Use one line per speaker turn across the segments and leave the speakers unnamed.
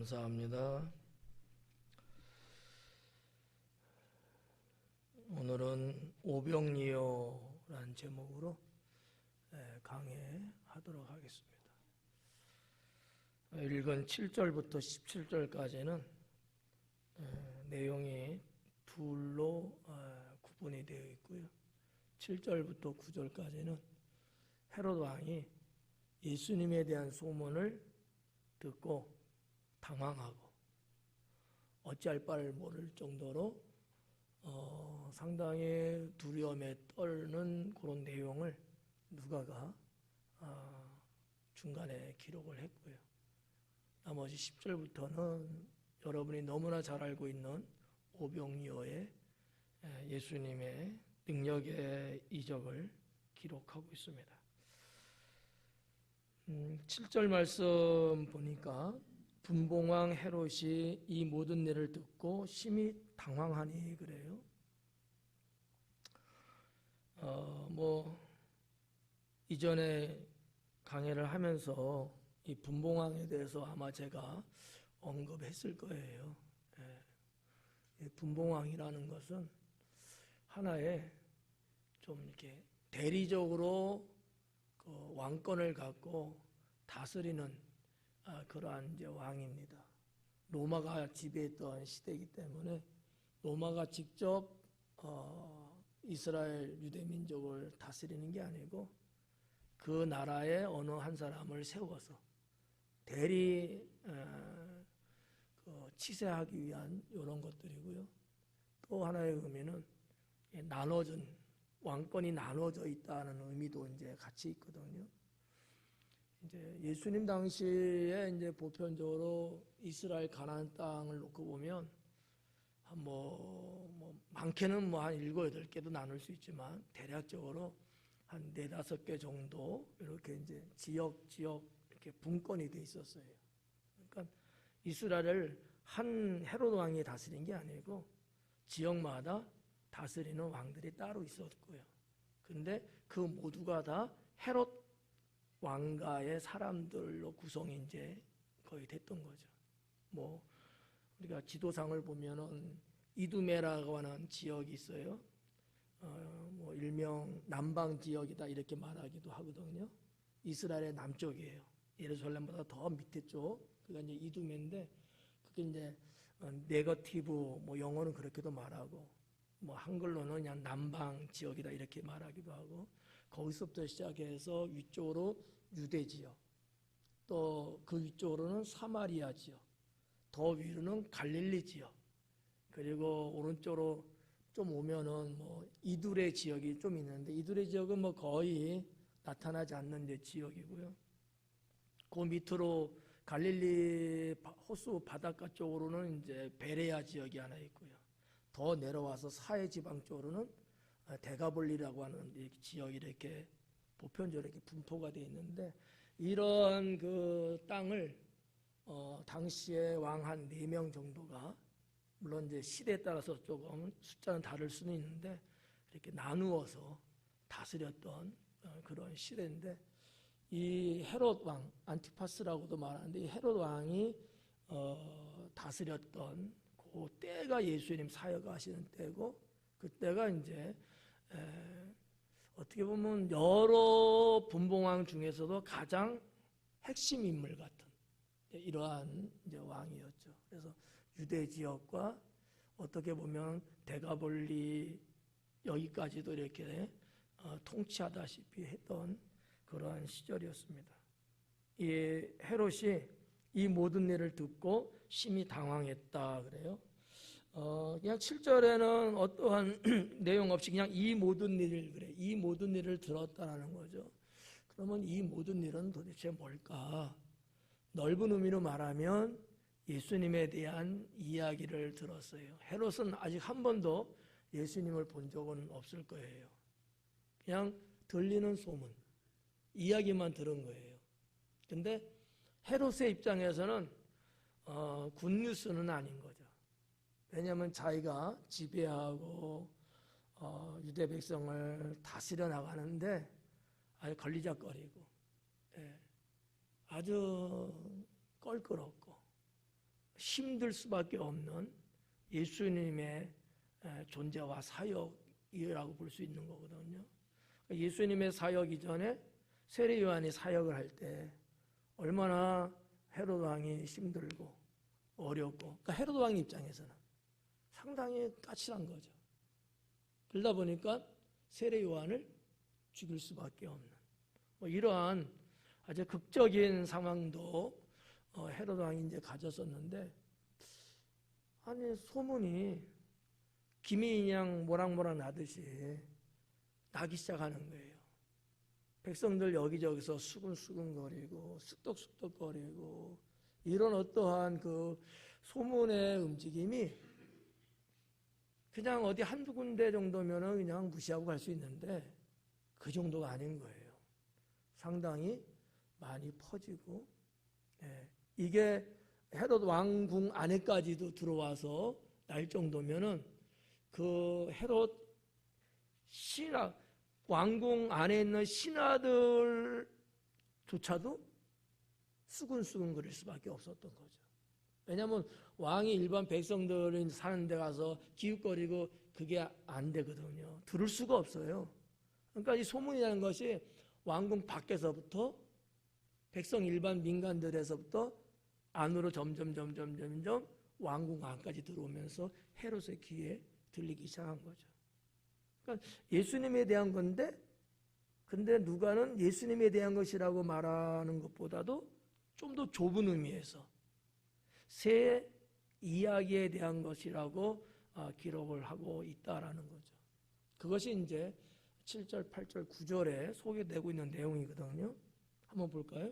감사합니다. 오늘은 오병이어라는 제목으로 강해하도록 하겠습니다. 읽은 7절부터 17절까지는 내용이 둘로 구분이 되어 있고요. 7절부터 9절까지는 헤롯 왕이 예수님에 대한 소문을 듣고 당황하고 어찌할 바를 모를 정도로 상당히 두려움에 떨는 그런 내용을 누가가 중간에 기록을 했고요. 나머지 10절부터는 여러분이 너무나 잘 알고 있는 오병이어의 예수님의 능력의 이적을 기록하고 있습니다. 7절 말씀 보니까 분봉왕 헤롯이 이 모든 일을 듣고 심히 당황하니 그래요. 이전에 강해를 하면서 이 분봉왕에 대해서 아마 제가 언급했을 거예요. 분봉왕이라는 것은 하나의 좀 이렇게 대리적으로 그 왕권을 갖고 다스리는 그러한 이제 왕입니다. 로마가 지배했던 시대이기 때문에 로마가 직접 이스라엘 유대 민족을 다스리는 게 아니고 그 나라의 어느 한 사람을 세워서 대리 치세하기 위한 이런 것들이고요. 또 하나의 의미는 나눠진 왕권이 나눠져 있다는 의미도 이제 같이 있거든요. 이제 예수님 당시에 이제 보편적으로 이스라엘 가나안 땅을 놓고 보면 많게는 한 7, 8개도 나눌 수 있지만 대략적으로 한 4, 5개 정도 이렇게 이제 지역 이렇게 분권이 돼 있었어요. 그러니까 이스라엘을 한 헤롯 왕이 다스린 게 아니고 지역마다 다스리는 왕들이 따로 있었고요. 근데 그 모두가 다 헤롯 왕가의 사람들로 구성이 이제 거의 됐던 거죠. 우리가 지도상을 보면은 이두메라고 하는 지역이 있어요. 일명 남방 지역이다 이렇게 말하기도 하거든요. 이스라엘의 남쪽이에요. 예루살렘보다 더 밑에 쪽. 그게 이제 이두메인데 그게 이제 네거티브 영어는 그렇게도 말하고 한글로는 그냥 남방 지역이다 이렇게 말하기도 하고 거기서부터 시작해서 위쪽으로 유대 지역, 또 그 위쪽으로는 사마리아 지역, 더 위로는 갈릴리 지역, 그리고 오른쪽으로 좀 오면은 이두레 지역이 좀 있는데 이두레 지역은 거의 나타나지 않는 이제 지역이고요. 그 밑으로 갈릴리 호수 바닷가 쪽으로는 이제 베레아 지역이 하나 있고요. 더 내려와서 사해 지방 쪽으로는 데가볼리라고 하는 지역이 이렇게 보편적으로 이렇게 분포가 되어 있는데 이런 그 땅을 당시에 왕 한 4명 정도가 물론 이제 시대에 따라서 조금 숫자는 다를 수는 있는데 이렇게 나누어서 다스렸던 그런 시대인데 이 헤롯 왕 안티파스라고도 말하는데 이 헤롯 왕이 다스렸던 그 때가 예수님 사역하시는 때고 그때가 이제 어떻게 보면 여러 분봉왕 중에서도 가장 핵심 인물 같은 이러한 이제 왕이었죠. 그래서 유대 지역과 어떻게 보면 데가볼리 여기까지도 이렇게 통치하다시피 했던 그러한 시절이었습니다. 이 헤롯이 이 모든 일을 듣고 심히 당황했다 그래요. 그냥 7절에는 어떠한 내용 없이 그냥 이 모든 일을 그래. 이 모든 일을 들었다라는 거죠. 그러면 이 모든 일은 도대체 뭘까? 넓은 의미로 말하면 예수님에 대한 이야기를 들었어요. 헤롯은 아직 한 번도 예수님을 본 적은 없을 거예요. 그냥 들리는 소문, 이야기만 들은 거예요. 근데 헤롯의 입장에서는 굿뉴스는 아닌 거죠. 왜냐하면 자기가 지배하고 유대 백성을 다스려 나가는데 아주 걸리적거리고 아주 껄끄럽고 힘들 수밖에 없는 예수님의 존재와 사역이라고 볼 수 있는 거거든요. 예수님의 사역 이전에 세례 요한이 사역을 할 때 얼마나 헤로드 왕이 힘들고 어렵고, 그러니까 헤로드 왕 입장에서는 상당히 까칠한 거죠. 그러다 보니까 세례 요한을 죽일 수밖에 없는 이러한 아주 극적인 상황도 헤로드 왕이 이제 가졌었는데, 아니 소문이 김이 그냥 모락모락 나듯이 나기 시작하는 거예요. 백성들 여기저기서 수근수근거리고 쑥덕쑥덕거리고 이런 어떠한 그 소문의 움직임이 그냥 어디 한두 군데 정도면은 그냥 무시하고 갈 수 있는데 그 정도가 아닌 거예요. 상당히 많이 퍼지고, 이게 헤롯 왕궁 안에까지도 들어와서 날 정도면은 그 헤롯 신하, 왕궁 안에 있는 신하들조차도 수근수근거릴 수밖에 없었던 거죠. 왜냐하면 왕이 일반 백성들이 사는 데 가서 기웃거리고 그게 안 되거든요. 들을 수가 없어요. 그러니까 이 소문이라는 것이 왕궁 밖에서부터 백성 일반 민간들에서부터 안으로 점점 왕궁 안까지 들어오면서 헤롯의 귀에 들리기 시작한 거죠. 그러니까 예수님에 대한 건데, 근데 누가는 예수님에 대한 것이라고 말하는 것보다도 좀 더 좁은 의미에서 새 이야기에 대한 것이라고 기록을 하고 있다라는 거죠. 그것이 이제 7절, 8절, 9절에 소개되고 있는 내용이거든요. 한번 볼까요?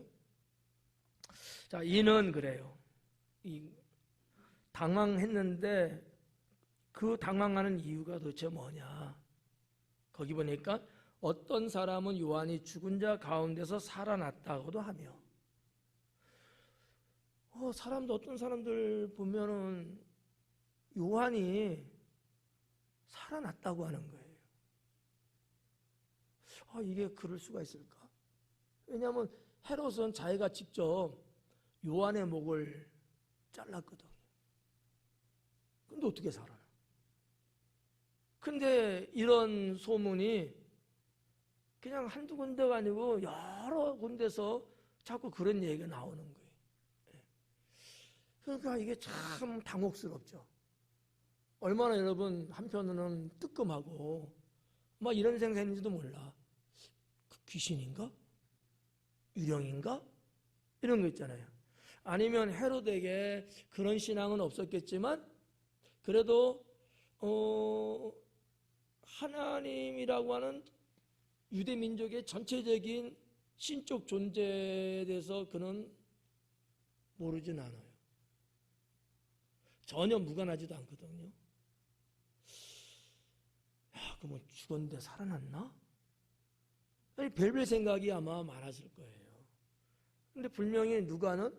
자, 이는 그래요. 당황했는데 그 당황하는 이유가 도대체 뭐냐? 거기 보니까 어떤 사람은 요한이 죽은 자 가운데서 살아났다고도 하며, 사람도 어떤 사람들 보면은 요한이 살아났다고 하는 거예요. 이게 그럴 수가 있을까? 왜냐하면 헤롯은 자기가 직접 요한의 목을 잘랐거든요. 근데 어떻게 살아나? 근데 이런 소문이 그냥 한두 군데가 아니고 여러 군데서 자꾸 그런 얘기가 나오는 거예요. 그러니까 이게 참 당혹스럽죠. 얼마나 여러분 한편으로는 뜨끔하고 막 이런 생각했는지도 몰라. 귀신인가? 유령인가? 이런 거 있잖아요. 아니면 헤롯에게 그런 신앙은 없었겠지만 그래도 하나님이라고 하는 유대 민족의 전체적인 신적 존재에 대해서 그는 모르진 않아요. 전혀 무관하지도 않거든요. 그러면 죽었는데 살아났나? 별별 생각이 아마 많았을 거예요. 근데 분명히 누가는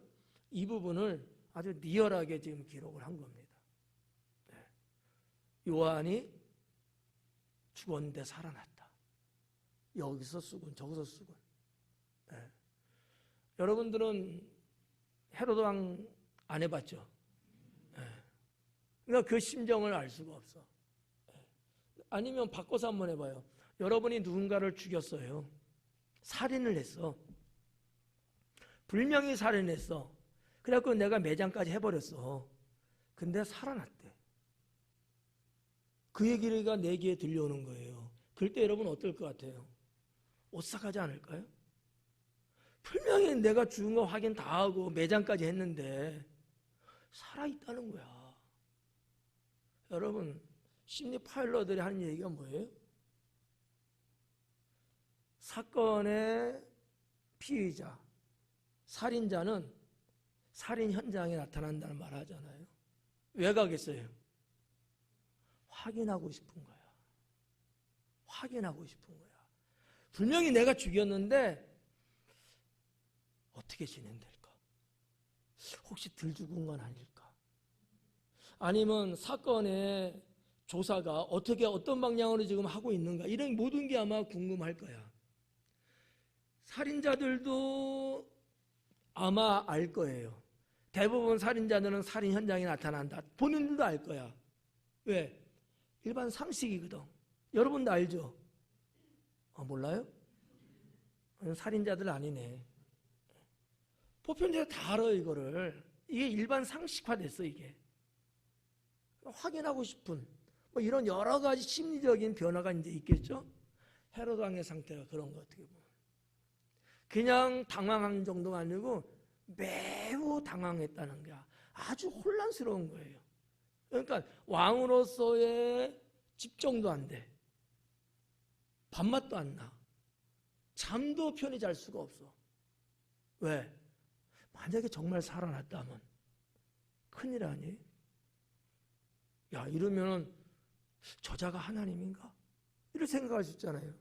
이 부분을 아주 리얼하게 지금 기록을 한 겁니다. 요한이 죽었는데 살아났다. 여기서 수군, 저기서 수군. 여러분들은 헤로드 왕 안 해봤죠? 그러니까 그 심정을 알 수가 없어. 아니면 바꿔서 한번 해봐요. 여러분이 누군가를 죽였어요. 살인을 했어. 불명히 살인했어. 그래갖고 내가 매장까지 해버렸어. 근데 살아났대. 그 얘기가 내 귀에 들려오는 거예요. 그럴 때 여러분 어떨 것 같아요? 오싹하지 않을까요? 분명히 내가 죽은 거 확인 다 하고 매장까지 했는데 살아있다는 거야. 여러분, 심리 파일러들이 하는 얘기가 뭐예요? 사건의 피의자, 살인자는 살인 현장에 나타난다는 말 하잖아요. 왜 가겠어요? 확인하고 싶은 거야. 확인하고 싶은 거야. 분명히 내가 죽였는데 어떻게 진행될까? 혹시 덜 죽은 건 아닐까? 아니면 사건의 조사가 어떤 방향으로 지금 하고 있는가? 이런 모든 게 아마 궁금할 거야. 살인자들도 아마 알 거예요. 대부분 살인자들은 살인 현장에 나타난다. 본인들도 알 거야. 왜? 일반 상식이거든. 여러분도 알죠? 몰라요? 살인자들 아니네. 보편적으로 다 알아요, 이거를. 이게 일반 상식화 됐어, 이게. 확인하고 싶은, 뭐 이런 여러 가지 심리적인 변화가 이제 있겠죠? 헤로드 왕의 상태가 그런 거 어떻게 보면. 그냥 당황한 정도가 아니고 매우 당황했다는 게 아주 혼란스러운 거예요. 그러니까 왕으로서의 집중도 안 돼. 밥맛도 안 나. 잠도 편히 잘 수가 없어. 왜? 만약에 정말 살아났다면 큰일 아니? 야, 이러면 저자가 하나님인가? 이렇게 생각할 수 있잖아요.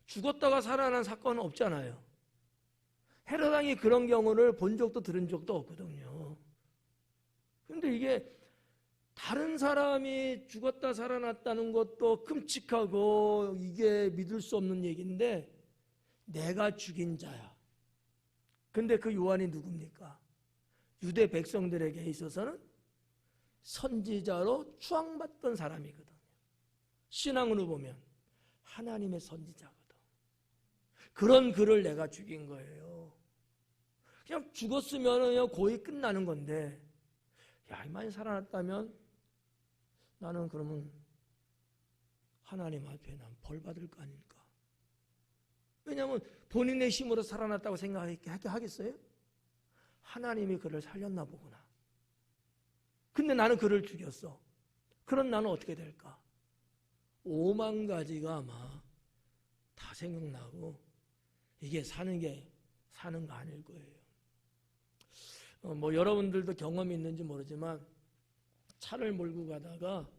죽었다가 살아난 사건은 없잖아요. 헤롯 왕이 그런 경우를 본 적도 들은 적도 없거든요. 그런데 이게 다른 사람이 죽었다 살아났다는 것도 끔찍하고 이게 믿을 수 없는 얘기인데 내가 죽인 자야. 근데 그 요한이 누굽니까? 유대 백성들에게 있어서는 선지자로 추앙받던 사람이거든요. 신앙으로 보면 하나님의 선지자거든. 그런 그를 내가 죽인 거예요. 그냥 죽었으면 고이 끝나는 건데, 야, 이만히 살아났다면 나는 그러면 하나님 앞에 난 벌 받을 거 아닙니까? 왜냐하면 본인의 힘으로 살아났다고 생각하겠어요? 하나님이 그를 살렸나 보구나. 근데 나는 그를 죽였어. 그럼 나는 어떻게 될까? 5만 가지가 아마 다 생각나고 이게 사는 거 아닐 거예요. 뭐 여러분들도 경험이 있는지 모르지만 차를 몰고 가다가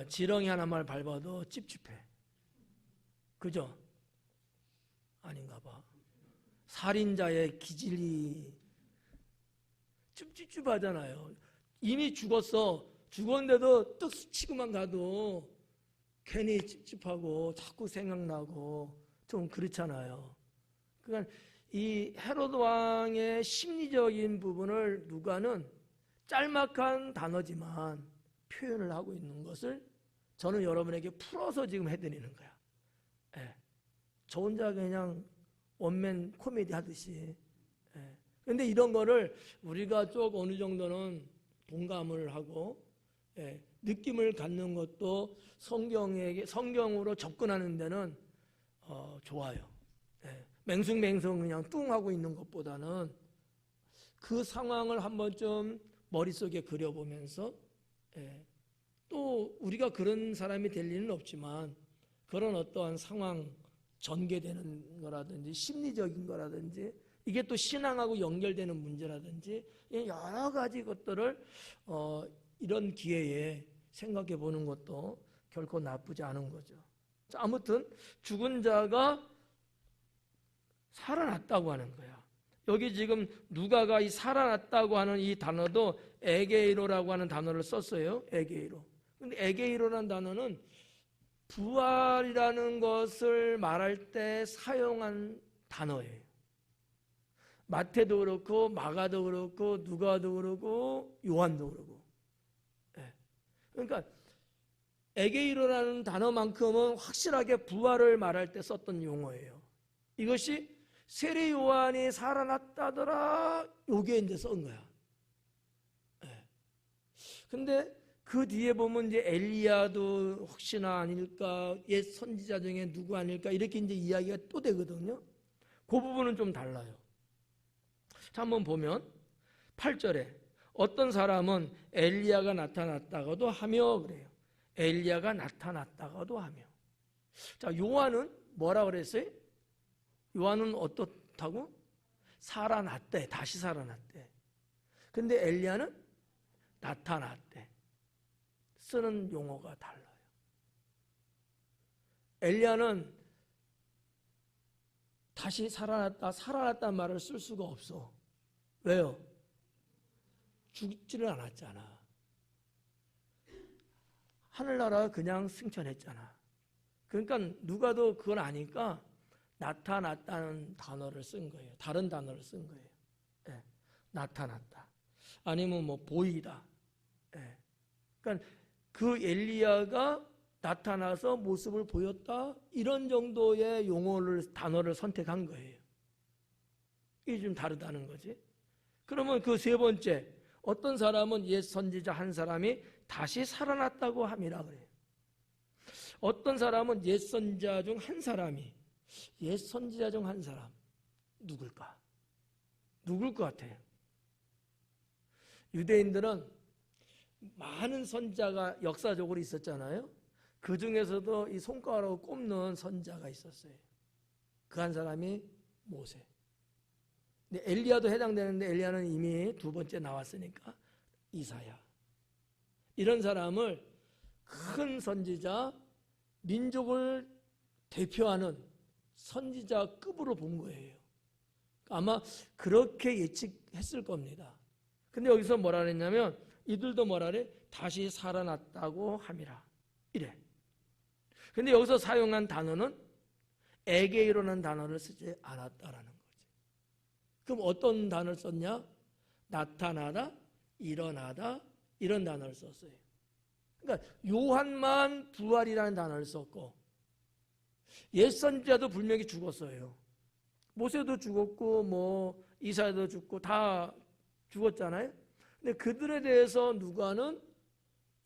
지렁이 하나만 밟아도 찝찝해. 그죠? 아닌가 봐. 살인자의 기질이 찝찝하잖아요. 이미 죽었는데도 떡 스치고만 가도 괜히 찝찝하고 자꾸 생각나고 좀 그렇잖아요. 그러니까 이 헤롯 왕의 심리적인 부분을 누가는 짤막한 단어지만 표현을 하고 있는 것을 저는 여러분에게 풀어서 지금 해드리는 거야. 예. 저 혼자 그냥 원맨 코미디 하듯이. 그런데 이런 거를 우리가 쭉 어느 정도는 동감을 하고 느낌을 갖는 것도 성경으로 접근하는 데는 좋아요. 맹숭맹숭 그냥 뚱 하고 있는 것보다는 그 상황을 한 번쯤 머릿속에 그려보면서 또 우리가 그런 사람이 될 리는 없지만 그런 어떠한 상황 전개되는 거라든지 심리적인 거라든지 이게 또 신앙하고 연결되는 문제라든지 여러 가지 것들을 이런 기회에 생각해 보는 것도 결코 나쁘지 않은 거죠. 자, 아무튼 죽은 자가 살아났다고 하는 거야. 여기 지금 누가가 이 살아났다고 하는 이 단어도 에게이로라고 하는 단어를 썼어요. 에게이로. 근데 에게이로라는 단어는 부활이라는 것을 말할 때 사용한 단어예요. 마태도 그렇고 마가도 그렇고 누가도 그렇고 요한도 그렇고. 그러니까 에게이로라는 단어만큼은 확실하게 부활을 말할 때 썼던 용어예요. 이것이 세례 요한이 살아났다더라 요게 이제 쓴 거야. 근데 그 뒤에 보면 이제 엘리야도 혹시나 아닐까, 옛 선지자 중에 누구 아닐까 이렇게 이제 이야기가 또 되거든요. 그 부분은 좀 달라요. 자, 한번 보면 8절에 어떤 사람은 엘리야가 나타났다고도 하며 그래요. 엘리야가 나타났다고도 하며. 자, 요한은 뭐라 그랬어요? 요한은 어떻다고? 살아났대. 다시 살아났대. 근데 엘리야는 나타났대. 쓰는 용어가 달라요. 엘리야는 다시 살아났다는 말을 쓸 수가 없어. 왜요? 죽지를 않았잖아. 하늘나라가 그냥 승천했잖아. 그러니까 누가도 그걸 아니까 나타났다는 단어를 쓴 거예요. 다른 단어를 쓴 거예요. 나타났다. 아니면 뭐 보이다. 예. 그러니까 그 엘리야가 나타나서 모습을 보였다, 이런 정도의 단어를 선택한 거예요. 이게 좀 다르다는 거지. 그러면 그 세 번째, 어떤 사람은 옛 선지자 한 사람이 다시 살아났다고 함이라 그래요. 어떤 사람은 옛 선지자 중 한 사람이, 옛 선지자 중 한 사람, 누굴까? 누굴 것 같아요? 유대인들은 많은 선지자가 역사적으로 있었잖아요. 그 중에서도 이 손가락으로 꼽는 선지자가 있었어요. 그 한 사람이 모세. 근데 엘리야도 해당되는데 엘리야는 이미 두 번째 나왔으니까 이사야. 이런 사람을 큰 선지자, 민족을 대표하는 선지자급으로 본 거예요. 아마 그렇게 예측했을 겁니다. 근데 여기서 뭐라 그랬냐면 이들도 뭐라 그래? 다시 살아났다고 함이라. 이래. 근데 여기서 사용한 단어는 에게이로라는 단어를 쓰지 않았다라는 거지. 그럼 어떤 단어를 썼냐? 나타나다, 일어나다, 이런 단어를 썼어요. 그러니까 요한만 부활이라는 단어를 썼고, 옛 선지자도 분명히 죽었어요. 모세도 죽었고 뭐 이사야도 죽고 다 죽었잖아요. 근데 그들에 대해서 누가는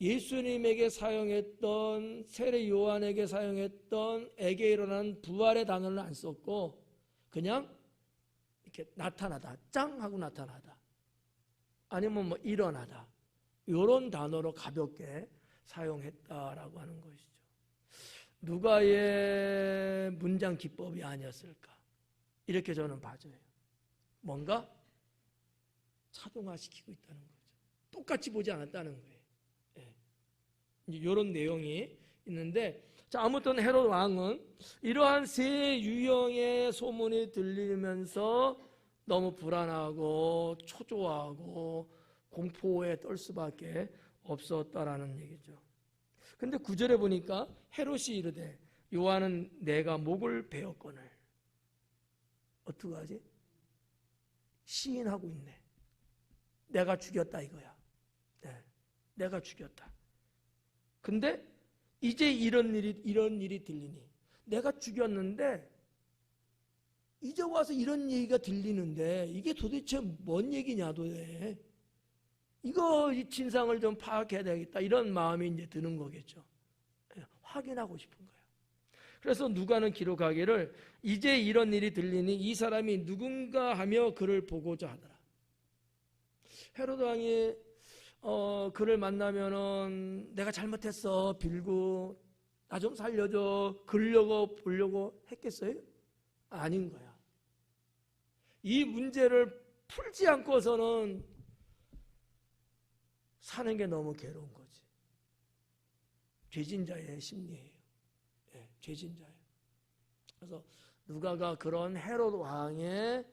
예수님에게 사용했던, 세례 요한에게 사용했던 에게이로라는 부활의 단어를 안 썼고 그냥 이렇게 나타나다, 짱 하고 나타나다, 아니면 뭐 일어나다, 이런 단어로 가볍게 사용했다라고 하는 것이죠. 누가의 문장 기법이 아니었을까, 이렇게 저는 봐줘요. 뭔가 차동화시키고 있다는 거죠. 똑같이 보지 않았다는 거예요. 이런 내용이 있는데, 자, 아무튼 헤롯 왕은 이러한 세 유형의 소문이 들리면서 너무 불안하고 초조하고 공포에 떨 수밖에 없었다라는 얘기죠. 근데 9절에 보니까 헤롯이 이르되 요한은 내가 목을 베었거늘. 어떡하지? 시인하고 있네. 내가 죽였다 이거야. 네, 내가 죽였다. 근데 이제 이런 일이 들리니, 내가 죽였는데 이제 와서 이런 얘기가 들리는데 이게 도대체 뭔 얘기냐 도대체. 이거 이 진상을 좀 파악해야 되겠다, 이런 마음이 이제 드는 거겠죠. 확인하고 싶은 거예요. 그래서 누가는 기록하기를 이제 이런 일이 들리니 이 사람이 누군가 하며 그를 보고자 하더라. 헤로드 왕이 그를 만나면은 내가 잘못했어 빌고 나 좀 살려줘 그러려고 보려고 했겠어요? 아닌 거야. 이 문제를 풀지 않고서는 사는 게 너무 괴로운 거지. 죄진자의 심리예요. 네, 죄진자예요. 그래서 누가가 그런 헤롯 왕의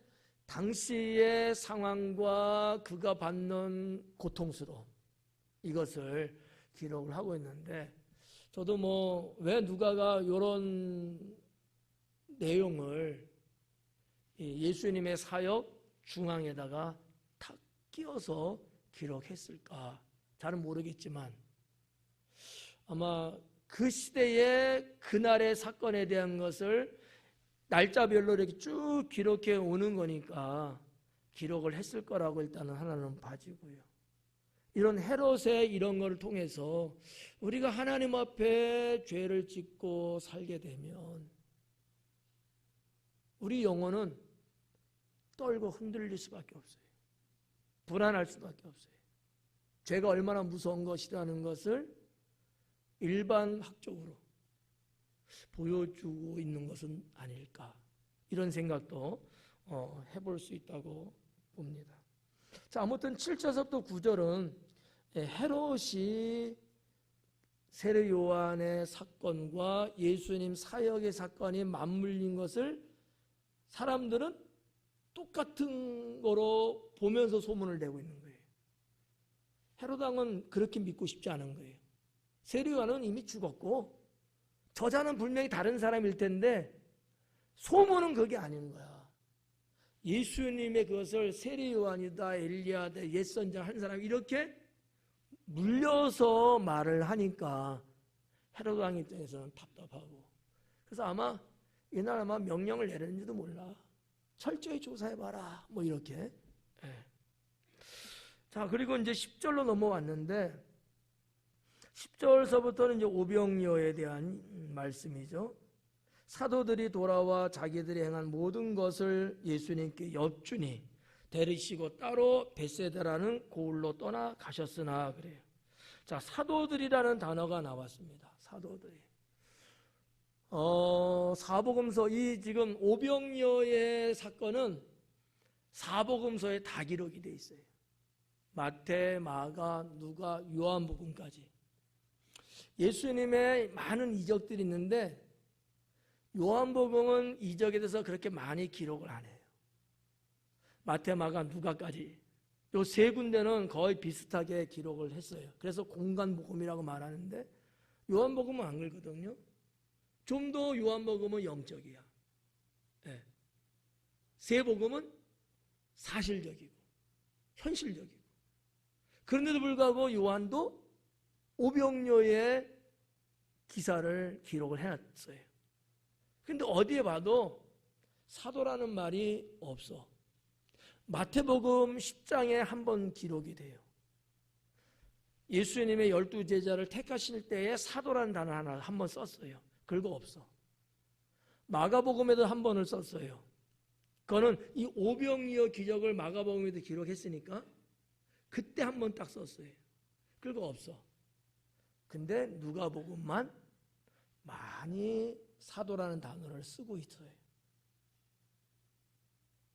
당시의 상황과 그가 받는 고통스러움, 이것을 기록을 하고 있는데, 저도 뭐 왜 누가가 이런 내용을 예수님의 사역 중앙에다가 탁 끼워서 기록했을까 잘은 모르겠지만, 아마 그 시대의 그날의 사건에 대한 것을 날짜별로 이렇게 쭉 기록해 오는 거니까 기록을 했을 거라고 일단은 하나는 봐지고요. 이런 헤롯의 이런 거를 통해서 우리가 하나님 앞에 죄를 짓고 살게 되면 우리 영혼은 떨고 흔들릴 수밖에 없어요. 불안할 수밖에 없어요. 죄가 얼마나 무서운 것이라는 것을 일반학적으로 보여주고 있는 것은 아닐까, 이런 생각도 해볼 수 있다고 봅니다. 자, 아무튼 7절부터 9절은 헤롯이 세례 요한의 사건과 예수님 사역의 사건이 맞물린 것을 사람들은 똑같은 거로 보면서 소문을 내고 있는 거예요. 헤롯 왕은 그렇게 믿고 싶지 않은 거예요. 세례 요한은 이미 죽었고 저자는 분명히 다른 사람일 텐데 소문은 그게 아닌 거야. 예수님의 그것을 세례 요한이다, 엘리야다, 옛 선지자 한 사람 이렇게 물려서 말을 하니까 헤로드 왕 입장에서는 답답하고, 그래서 아마 이날 아마 명령을 내렸는지도 몰라. 철저히 조사해봐라 뭐 이렇게. 자, 그리고 이제 10절로 넘어왔는데 10절서부터는 이제 오병이어에 대한 말씀이죠. 사도들이 돌아와 자기들이 행한 모든 것을 예수님께 엽주니 데리시고 따로 베세다라는 고을로 떠나 가셨으나 그래요. 자, 사도들이라는 단어가 나왔습니다. 사도들이. 사복음서, 이 지금 오병이어의 사건은 사복음서에 다 기록이 돼 있어요. 마태, 마가, 누가, 요한복음까지. 예수님의 많은 이적들이 있는데 요한복음은 이적에 대해서 그렇게 많이 기록을 안 해요. 마태, 마가, 누가까지 요 세 군데는 거의 비슷하게 기록을 했어요. 그래서 공간복음이라고 말하는데 요한복음은 안 그렇거든요. 좀 더 요한복음은 영적이야. 네. 세 복음은 사실적이고 현실적이고. 그런데도 불구하고 요한도 오병이어의 기사를 기록을 해놨어요. 그런데 어디에 봐도 사도라는 말이 없어. 마태복음 10장에 한 번 기록이 돼요. 예수님의 12제자를 택하실 때에 사도라는 단어 하나 한 번 썼어요. 그거 없어. 마가복음에도 한 번을 썼어요. 그거는 이 오병이어 기적을 마가복음에도 기록했으니까 그때 한 번 딱 썼어요. 그거 없어. 근데 누가복음만 많이 사도라는 단어를 쓰고 있어요.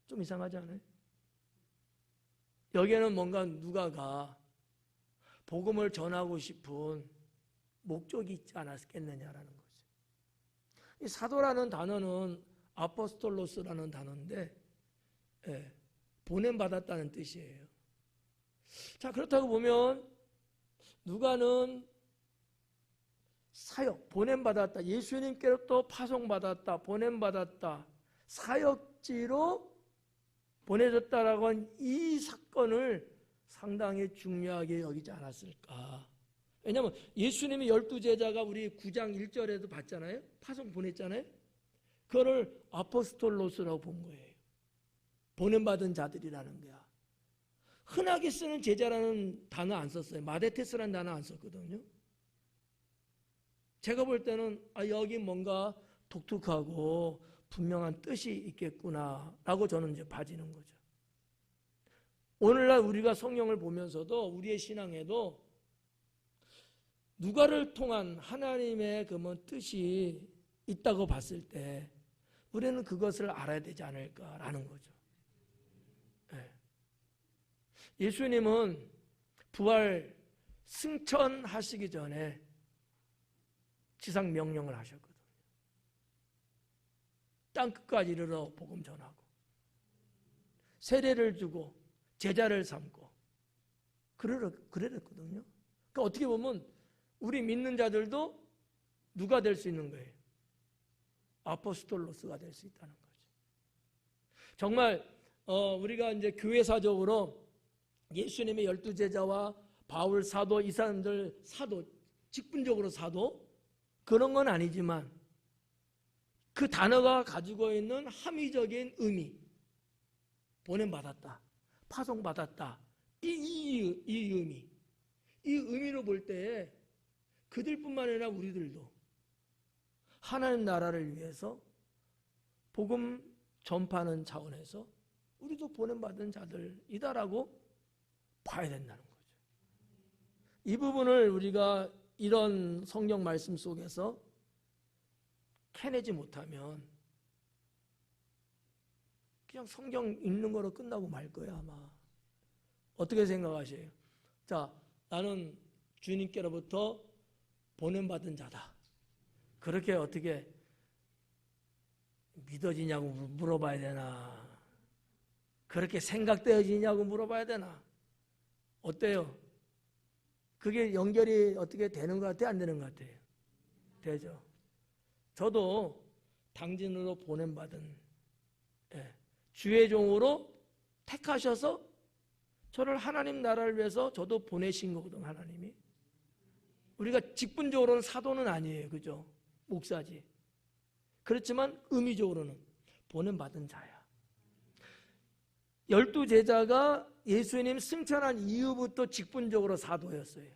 좀 이상하지 않아요? 여기에는 뭔가 누가가 복음을 전하고 싶은 목적이 있지 않았겠느냐라는 거죠. 이 사도라는 단어는 아포스톨로스라는 단어인데 보냄받았다는 뜻이에요. 자, 그렇다고 보면 누가는 사역, 보냄받았다, 예수님께로부터 파송받았다, 보냄받았다, 사역지로 보내졌다라고 한 이 사건을 상당히 중요하게 여기지 않았을까. 왜냐하면 예수님이 12제자가 우리 9장 1절에도 봤잖아요. 파송 보냈잖아요. 그거를 아포스톨로스라고 본 거예요. 보냄받은 자들이라는 거야. 흔하게 쓰는 제자라는 단어 안 썼어요. 마데테스라는 단어 안 썼거든요. 제가 볼 때는 여기 뭔가 독특하고 분명한 뜻이 있겠구나라고 저는 이제 봐지는 거죠. 오늘날 우리가 성경을 보면서도 우리의 신앙에도 누가를 통한 하나님의 그 뜻이 있다고 봤을 때 우리는 그것을 알아야 되지 않을까라는 거죠. 예수님은 부활 승천하시기 전에 지상 명령을 하셨거든요. 땅끝까지 이르러 복음 전하고 세례를 주고 제자를 삼고 그랬거든요. 그러니까 어떻게 보면 우리 믿는 자들도 누가 될 수 있는 거예요? 아포스톨로스가 될 수 있다는 거죠. 정말 우리가 이제 교회사적으로 예수님의 12제자와 바울 사도, 이 사람들 사도, 직분적으로 사도 그런 건 아니지만 그 단어가 가지고 있는 함의적인 의미, 보냄받았다, 파송받았다, 이 의미, 이 의미로 볼 때 그들뿐만 아니라 우리들도 하나님 나라를 위해서 복음 전파하는 차원에서 우리도 보냄받은 자들이다라고 봐야 된다는 거죠. 이 부분을 우리가 이런 성경 말씀 속에서 캐내지 못하면 그냥 성경 읽는 거로 끝나고 말 거야 아마. 어떻게 생각하세요? 자, 나는 주님께로부터 보냄받은 자다. 그렇게 어떻게 믿어지냐고 물어봐야 되나? 그렇게 생각되어지냐고 물어봐야 되나? 어때요? 그게 연결이 어떻게 되는 것 같아요? 안 되는 것 같아요? 되죠. 저도 당진으로 보냄받은 주의 종으로 택하셔서 저를 하나님 나라를 위해서 저도 보내신 거거든, 하나님이. 우리가 직분적으로는 사도는 아니에요. 그죠? 목사지. 그렇지만 의미적으로는 보냄받은 자야. 12 제자가 예수님 승천한 이후부터 직분적으로 사도였어요.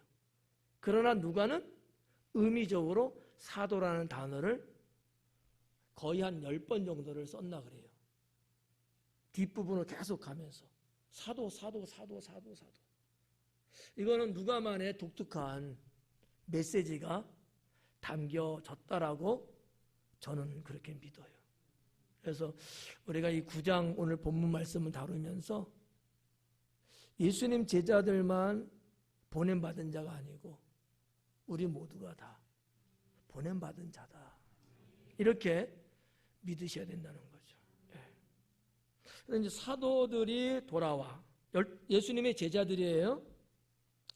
그러나 누가는 의미적으로 사도라는 단어를 거의 한 10번 정도를 썼나 그래요. 뒷부분을 계속 가면서 사도. 이거는 누가만의 독특한 메시지가 담겨졌다라고 저는 그렇게 믿어요. 그래서 우리가 이 9장 오늘 본문 말씀을 다루면서 예수님 제자들만 보냄받은 자가 아니고 우리 모두가 다 보냄받은 자다. 이렇게 믿으셔야 된다는 거죠. 그래서 이제 사도들이 돌아와, 예수님의 제자들이에요.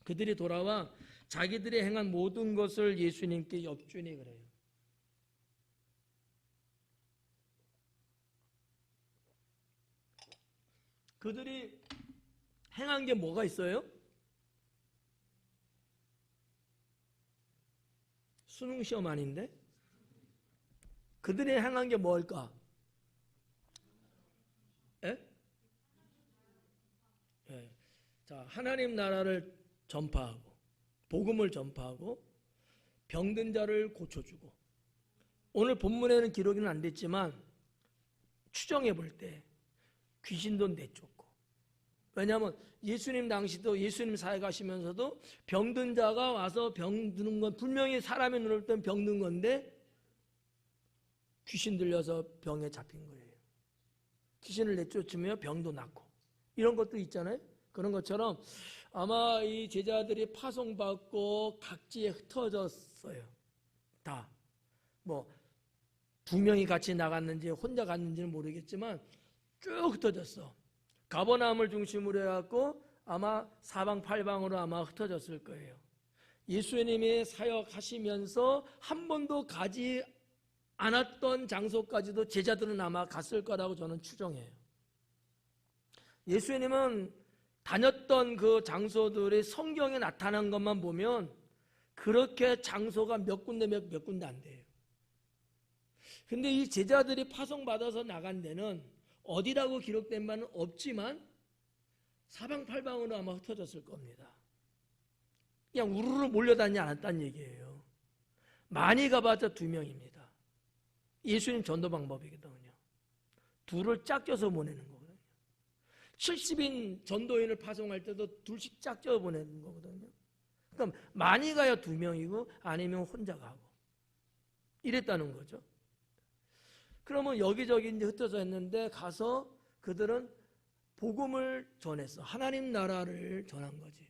그들이 돌아와 자기들이 행한 모든 것을 예수님께 여쭈니 그래요. 그들이 행한 게 뭐가 있어요? 수능 시험 아닌데? 그들이 행한 게 뭘까? 자, 하나님 나라를 전파하고 복음을 전파하고 병든 자를 고쳐주고, 오늘 본문에는 기록은 안 됐지만 추정해 볼 때 귀신도 내쫓고, 왜냐하면 예수님 당시도 예수님 사회 가시면서도 병든 자가 와서 병드는 건 분명히 사람의 눈으로 보면 병든 건데 귀신 들려서 병에 잡힌 거예요. 귀신을 내쫓으며 병도 낫고 이런 것도 있잖아요. 그런 것처럼 아마 이 제자들이 파송받고 각지에 흩어졌어요. 다. 뭐 2명이 같이 나갔는지 혼자 갔는지는 모르겠지만 쭉 흩어졌어. 가버나움을 중심으로 해갖고 아마 사방팔방으로 아마 흩어졌을 거예요. 예수님이 사역하시면서 한 번도 가지 않았던 장소까지도 제자들은 아마 갔을 거라고 저는 추정해요. 예수님은 다녔던 그 장소들이 성경에 나타난 것만 보면 그렇게 장소가 몇 군데 몇 군데 안 돼요. 근데 이 제자들이 파송받아서 나간 데는 어디라고 기록된 바는 없지만 사방팔방으로 아마 흩어졌을 겁니다. 그냥 우르르 몰려다니지 않았다는 얘기예요. 많이 가봤자 2명입니다. 예수님 전도 방법이거든요. 2를 짝져서 보내는 거거든요. 70인 전도인을 파송할 때도 2씩 짝져 보내는 거거든요. 그러니까 많이 가야 2명이고 아니면 혼자 가고 이랬다는 거죠. 그러면 여기저기 이제 흩어져 있는데 가서 그들은 복음을 전했어. 하나님 나라를 전한 거지.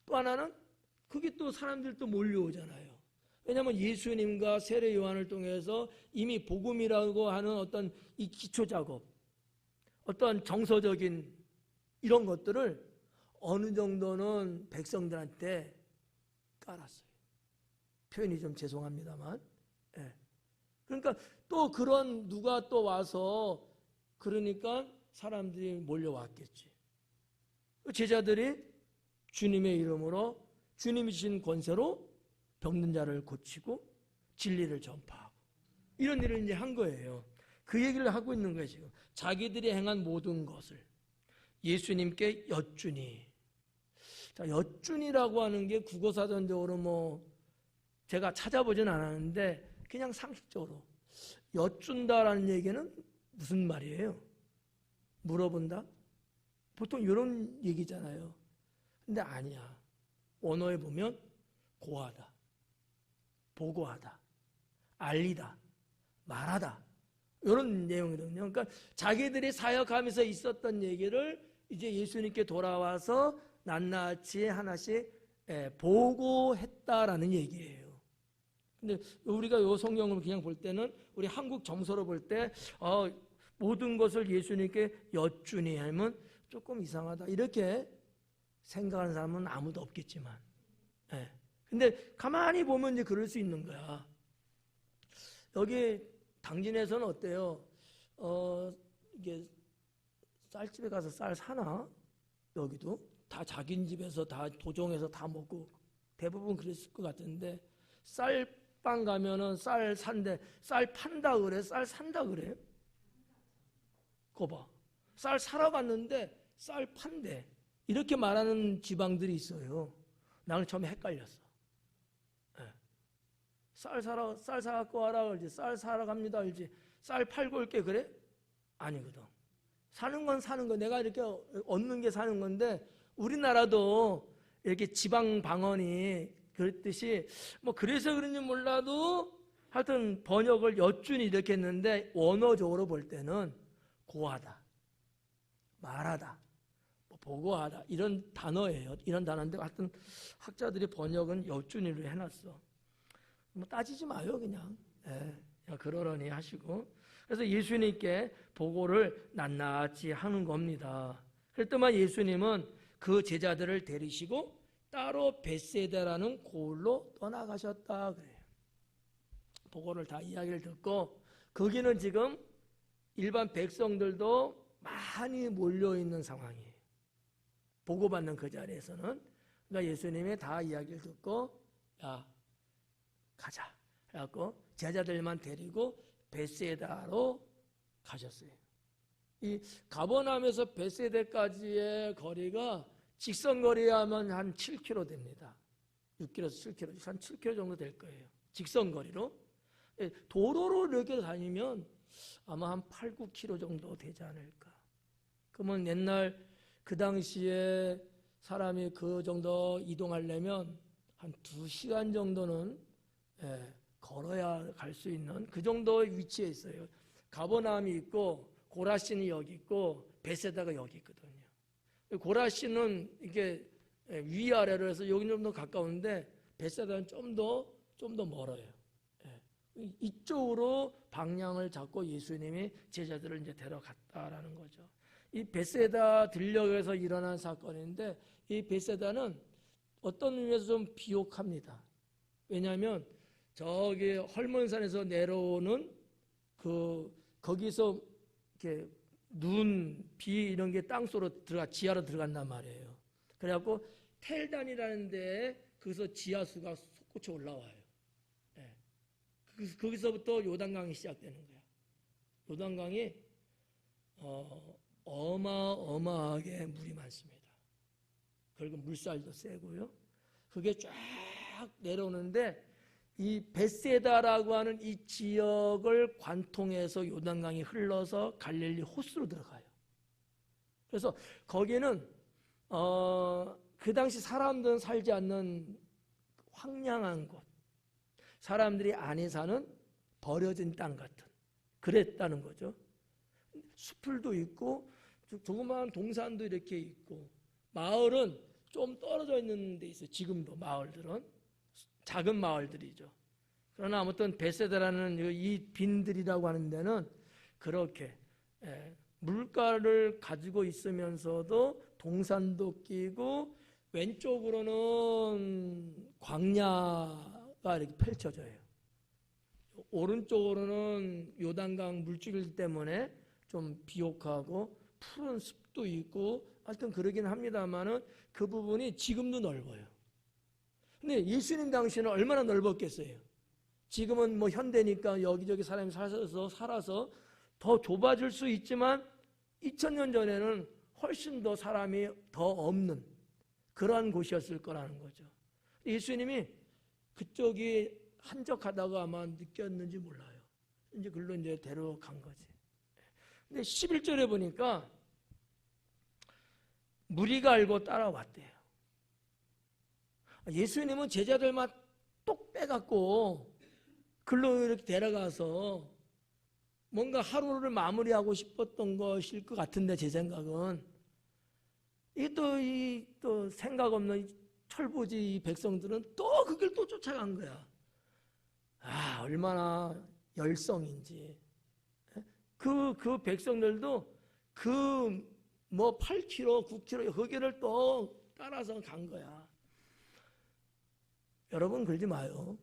또 하나는 그게 또 사람들 또 몰려오잖아요. 왜냐하면 예수님과 세례 요한을 통해서 이미 복음이라고 하는 어떤 이 기초 작업, 어떤 정서적인 이런 것들을 어느 정도는 백성들한테 깔았어요. 표현이 좀 죄송합니다만. 그러니까 또 그런 누가 또 와서 그러니까 사람들이 몰려왔겠지. 제자들이 주님의 이름으로 주님이 주신 권세로 병든 자를 고치고 진리를 전파하고 이런 일을 이제 한 거예요. 그 얘기를 하고 있는 거예요. 지금 자기들이 행한 모든 것을 예수님께 여쭈니. 자, 여쭈니라고 하는 게 국어사전적으로 뭐 제가 찾아보진 않았는데 그냥 상식적으로 여쭌다라는 얘기는 무슨 말이에요? 물어본다? 보통 이런 얘기잖아요. 근데 아니야. 원어에 보면 고하다, 보고하다, 알리다, 말하다 이런 내용이거든요. 그러니까 자기들이 사역하면서 있었던 얘기를 이제 예수님께 돌아와서 낱낱이 하나씩 보고했다라는 얘기예요. 근데 우리가 이 성경을 그냥 볼 때는 우리 한국 정서로 볼 때 모든 것을 예수님께 여쭈니 하면 조금 이상하다 이렇게 생각하는 사람은 아무도 없겠지만, 근데 가만히 보면 이제 그럴 수 있는 거야. 여기 당진에서는 어때요? 이게 쌀집에 가서 쌀 사나? 여기도 다 자기 집에서 다 도종해서 다 먹고 대부분 그랬을 것 같은데, 쌀방 가면은 쌀 산대, 쌀 판다 그래, 쌀 산다 그래. 그거 봐, 쌀 사러 갔는데 쌀 판대, 이렇게 말하는 지방들이 있어요. 나는 처음에 헷갈렸어. 네. 쌀 사갖고 와라 그러지. 쌀 사러 갑니다 그러지. 쌀 팔고 올게 그래? 아니거든. 사는 건 사는 거, 내가 이렇게 얻는 게 사는 건데, 우리나라도 이렇게 지방 방언이 그랬듯이 뭐 그래서 그런지 몰라도 하여튼 번역을 여준이 이렇게 했는데, 원어적으로 볼 때는 고하다, 말하다, 보고하다, 이런 단어예요. 이런 단어인데 하여튼 학자들이 번역은 여준이로 해놨어. 뭐 따지지 마요, 그냥. 그냥 그러려니 하시고. 그래서 예수님께 보고를 낱낱이 하는 겁니다. 그랬더만 예수님은 그 제자들을 데리시고 따로 벳세다라는 고을로 떠나가셨다 그래요. 보고를 다 이야기를 듣고, 거기는 지금 일반 백성들도 많이 몰려있는 상황이에요. 보고받는 그 자리에서는. 그러니까 예수님이 다 이야기를 듣고, 야, 가자. 그래갖고 제자들만 데리고 벳세다로 가셨어요. 이 가버나움에서 벳세다까지의 거리가 직선거리 하면 한 7km 됩니다. 6km에서 7km, 한 7km 정도 될 거예요. 직선거리로. 도로로 이렇게 다니면 아마 한 8, 9km 정도 되지 않을까. 그러면 옛날 그 당시에 사람이 그 정도 이동하려면 한 2시간 정도는 걸어야 갈 수 있는 그 정도의 위치에 있어요. 가버나움이 있고 고라신이 여기 있고 벳세다가 여기 있거든요. 고라신은 이게 위아래로 해서 여기 좀 더 가까운데 벳세다는 좀 더 멀어요. 이쪽으로 방향을 잡고 예수님이 제자들을 이제 데려갔다라는 거죠. 이 벳세다 들녘에서 일어난 사건인데, 이 벳세다는 어떤 의미에서 좀 비옥합니다. 왜냐하면 저기 헐몬산에서 내려오는 거기서 이렇게 눈, 비 이런 게 땅속으로 지하로 들어간단 말이에요. 그래갖고 텔단이라는 데에 거기서 지하수가 솟구쳐 올라와요. 거기서부터 요단강이 시작되는 거야. 요단강이 어마어마하게 물이 많습니다. 그리고 물살도 세고요. 그게 쫙 내려오는데, 이 벳세다라고 하는 이 지역을 관통해서 요단강이 흘러서 갈릴리 호수로 들어가요. 그래서 거기는 그 당시 사람들은 살지 않는 황량한 곳, 사람들이 안에 사는 버려진 땅 같은, 그랬다는 거죠. 숲풀도 있고 조그마한 동산도 이렇게 있고, 마을은 좀 떨어져 있는 데 있어요. 지금도 마을들은 작은 마을들이죠. 그러나 아무튼 벳세다라는 이 빈들이라고 하는 데는 그렇게 물가를 가지고 있으면서도 동산도 끼고, 왼쪽으로는 광야가 이렇게 펼쳐져요. 오른쪽으로는 요단강 물줄 때문에 좀 비옥하고 푸른 숲도 있고, 하여튼 그러긴 합니다만은 그 부분이 지금도 넓어요. 근데 예수님 당시에는 얼마나 넓었겠어요. 지금은 뭐 현대니까 여기저기 사람이 살아서 더 좁아질 수 있지만 2000년 전에는 훨씬 더 사람이 더 없는 그러한 곳이었을 거라는 거죠. 예수님이 그쪽이 한적하다고 아마 느꼈는지 몰라요. 이제 글로 이제 데려간 거지. 근데 11절에 보니까 무리가 알고 따라왔대요. 예수님은 제자들만 똑 빼갖고 글로 이렇게 데려가서 뭔가 하루를 마무리하고 싶었던 것일 것 같은데, 제 생각은 또 생각 없는 철부지 백성들은 또 그 길 또 쫓아간 거야. 얼마나 열성인지. 그 백성들도 뭐 8km, 9km 거기를 또 따라서 간 거야. 여러분 그러지 마요.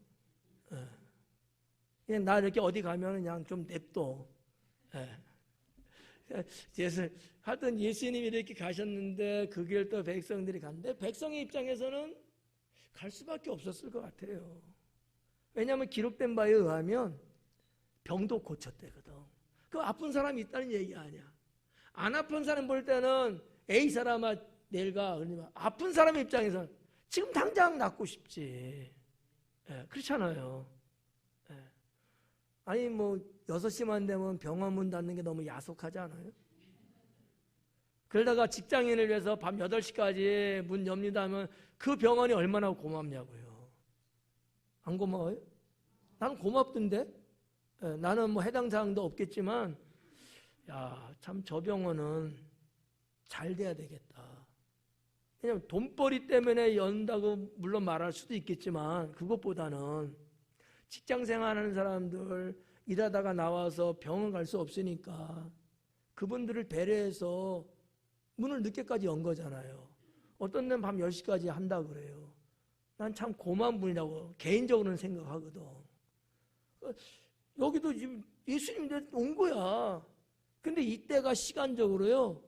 그냥 나 이렇게 어디 가면 그냥 좀 냅둬. 하여튼 예수님이 이렇게 가셨는데 그 길 또 백성들이 갔는데 백성의 입장에서는 갈 수밖에 없었을 것 같아요. 왜냐하면 기록된 바에 의하면 병도 고쳤대거든. 그 아픈 사람이 있다는 얘기 아니야. 안 아픈 사람 볼 때는 에이 사람아 내일 가. 그러지만 아픈 사람의 입장에서는 지금 당장 낫고 싶지. 예, 그렇잖아요. 예. 아니 뭐 6시만 되면 병원 문 닫는 게 너무 야속하지 않아요? 그러다가 직장인을 위해서 밤 8시까지 문 엽니다 하면 그 병원이 얼마나 고맙냐고요. 안 고마워요? 나는 고맙던데. 예, 나는 뭐 해당 사항도 없겠지만 야, 참 저 병원은 잘 돼야 되겠다. 왜냐면 돈벌이 때문에 연다고 물론 말할 수도 있겠지만 그것보다는 직장 생활하는 사람들 일하다가 나와서 병원 갈 수 없으니까 그분들을 배려해서 문을 늦게까지 연 거잖아요. 어떤 데는 밤 10시까지 한다 그래요. 난 참 고마운 분이라고 개인적으로는 생각하거든. 여기도 지금 예수님들 온 거야. 근데 이때가 시간적으로요.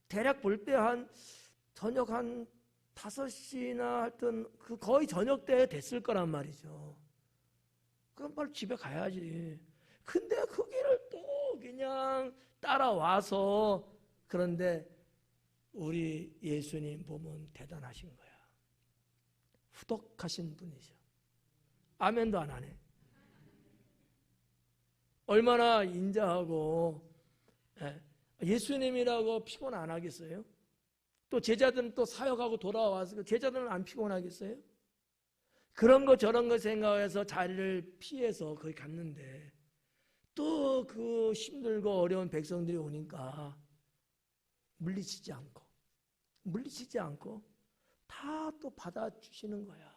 대략 볼 때 한 저녁 한 5시나 하여튼 그 거의 저녁 때 됐을 거란 말이죠. 그럼 바로 집에 가야지. 근데 그 길을 또 그냥 따라와서 그런데 우리 예수님 보면 대단하신 거야. 후덕하신 분이죠. 아멘도 안 하네. 얼마나 인자하고 예수님이라고 피곤 안 하겠어요? 또 제자들은 또 사역하고 돌아와서 제자들은 안 피곤하겠어요? 그런 거 저런 거 생각해서 자리를 피해서 거기 갔는데 또 그 힘들고 어려운 백성들이 오니까 물리치지 않고 다 또 받아주시는 거야.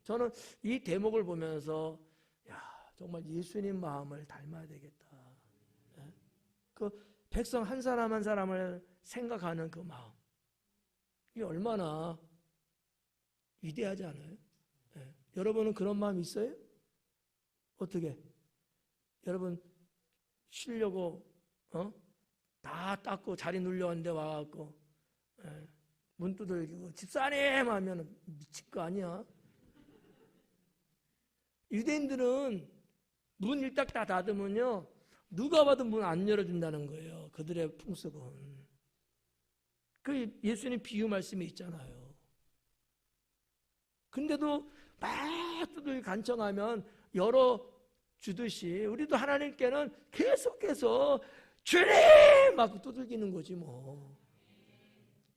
저는 이 대목을 보면서 야, 정말 예수님 마음을 닮아야 되겠다. 그 백성 한 사람 한 사람을 생각하는 그 마음, 이게 얼마나 위대하지 않아요? 여러분은 그런 마음 있어요? 어떻게? 여러분 쉬려고 다 닦고 자리 눌려왔는데 와갖고 문 두들기고 집사님 하면 미칠 거 아니야? 유대인들은 문 일딱 다 닫으면요 누가 봐도 문 안 열어준다는 거예요. 그들의 풍습은. 그 예수님 비유 말씀이 있잖아요. 근데도 막 두들 간청하면 열어주듯이 우리도 하나님께는 계속해서 주님! 막 두들기는 거지 뭐.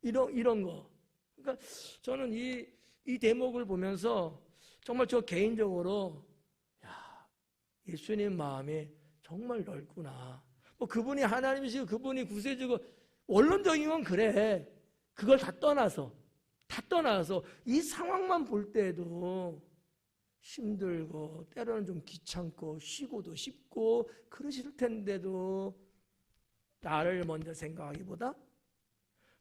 이런 거. 그러니까 저는 이 대목을 보면서 정말 저 개인적으로 야, 예수님 마음이 정말 넓구나. 뭐 그분이 하나님이시고 그분이 구세주고 원론적인 건 그래. 그걸 다 떠나서 이 상황만 볼 때도 힘들고 때로는 좀 귀찮고 쉬고도 싶고 그러실 텐데도 나를 먼저 생각하기보다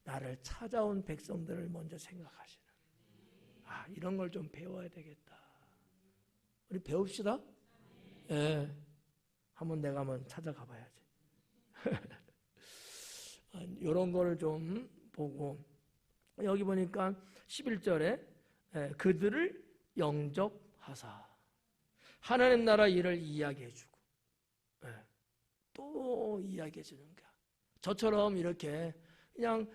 나를 찾아온 백성들을 먼저 생각하시는. 이런 걸 좀 배워야 되겠다. 우리 배웁시다. 예. 내가 한번 찾아가 봐야지. 이런 거를 좀 보고 여기 보니까 11절에 그들을 영접하사 하나님 나라 일을 이야기해 주고 또 이야기해 주는 거야. 저처럼 이렇게 그냥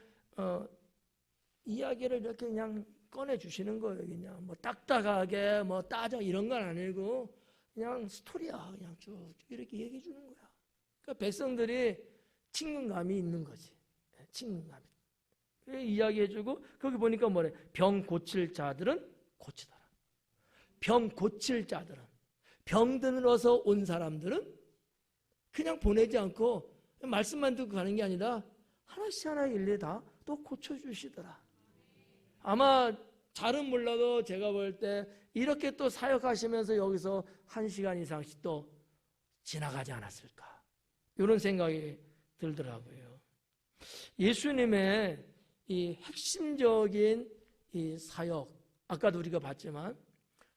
이야기를 이렇게 그냥 꺼내 주시는 거예요. 그냥 뭐 딱딱하게 뭐 따져 이런 건 아니고 그냥 스토리야. 그냥 쭉 이렇게 얘기해 주는 거야. 그러니까 백성들이 친근감이 있는 거지. 친근감이. 이야기해 주고 거기 보니까 뭐래? 병 고칠 자들은 고치더라. 병 고칠 자들은 병들어서 온 사람들은 그냥 보내지 않고 말씀만 듣고 가는 게 아니라 하나씩 일일이 다 또 고쳐주시더라. 아마 잘은 몰라도 제가 볼 때 이렇게 또 사역하시면서 여기서 1시간 이상씩 또 지나가지 않았을까 이런 생각이 들더라고요. 예수님의 이 핵심적인 이 사역, 아까도 우리가 봤지만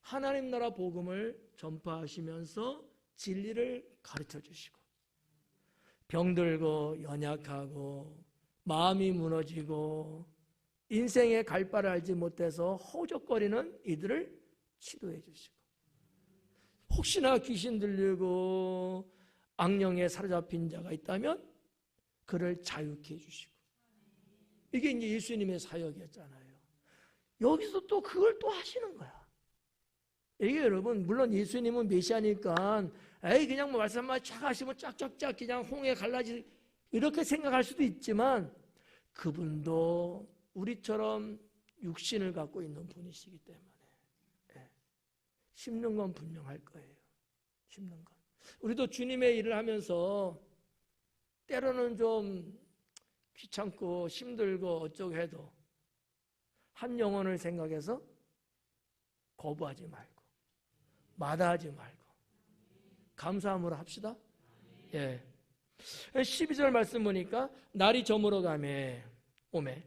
하나님 나라 복음을 전파하시면서 진리를 가르쳐 주시고 병들고 연약하고 마음이 무너지고 인생의 갈 바를 알지 못해서 허우적거리는 이들을 치료해 주시고, 혹시나 귀신 들리고 악령에 사로잡힌 자가 있다면 그를 자유케 해주시고, 이게 이제 예수님의 사역이었잖아요. 여기서 또 그걸 또 하시는 거야. 이게 여러분, 물론 예수님은 메시아니까 에이 그냥 뭐 말씀 한마디 쫙 하시면 쫙쫙쫙 그냥 홍해 갈라지 이렇게 생각할 수도 있지만, 그분도 우리처럼 육신을 갖고 있는 분이시기 때문에 심는 건 분명할 거예요. 심는 건. 우리도 주님의 일을 하면서 때로는 좀 귀찮고 힘들고 어쩌고 해도 한 영혼을 생각해서 거부하지 말고 마다하지 말고 감사함으로 합시다. 예. 12절 말씀 보니까 날이 저물어 가매 오매,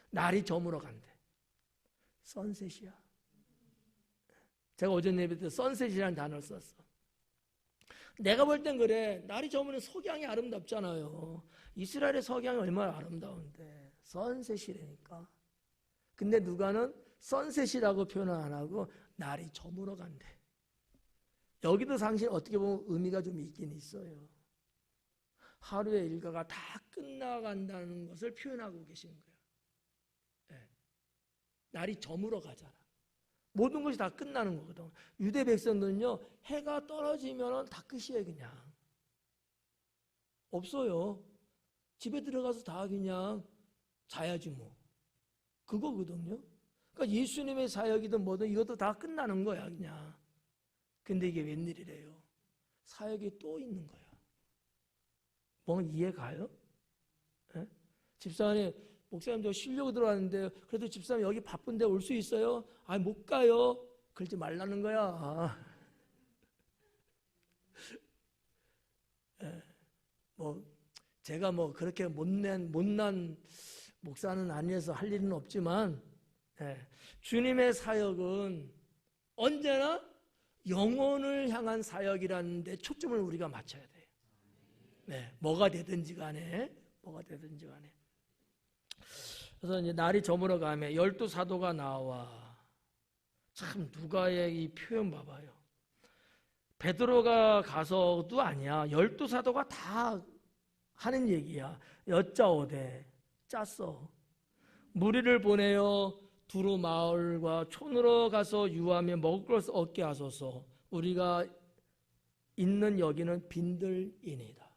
날이 저물어 간대. 선셋이야. 제가 오전 예배 때 선셋이라는 단어를 썼어. 내가 볼 땐 그래. 날이 저물면 석양이 아름답잖아요. 이스라엘의 석양이 얼마나 아름다운데 선셋이라니까. 근데 누가는 선셋이라고 표현을 안 하고 날이 저물어 간대. 여기도 사실 어떻게 보면 의미가 좀 있긴 있어요. 하루의 일과가 다 끝나간다는 것을 표현하고 계신 거예요. 네. 날이 저물어 가잖아. 모든 것이 다 끝나는 거거든. 유대 백성들은요, 해가 떨어지면 다 끝이에요. 그냥 없어요. 집에 들어가서 다 그냥 자야지 뭐. 그거거든요. 그러니까 예수님의 사역이든 뭐든 이것도 다 끝나는 거야 그냥. 근데 이게 웬일이래요? 사역이 또 있는 거야. 뭐 이해 가요? 예? 집사님, 목사님 저 쉬려고 들어왔는데 그래도 집사님 여기 바쁜데 올 수 있어요? 아, 못 가요. 그러지 말라는 거야. 예. 뭐 제가 뭐 그렇게 못난 목사는 아니어서 할 일은 없지만, 예. 주님의 사역은 언제나 영혼을 향한 사역이라는 데 초점을 우리가 맞춰야 돼요. 네, 뭐가 되든지 간에. 그래서 이제 날이 저물어 가면 12사도가 나와. 참 누가의 이 표현 봐봐요. 베드로가 가서도 아니야. 12사도가 다 하는 얘기야. 여짜오되 짰어. 무리를 보내어 두루 마을과 촌으로 가서 유하며 먹을 것을 얻게 하소서. 우리가 있는 여기는 빈들이니이다.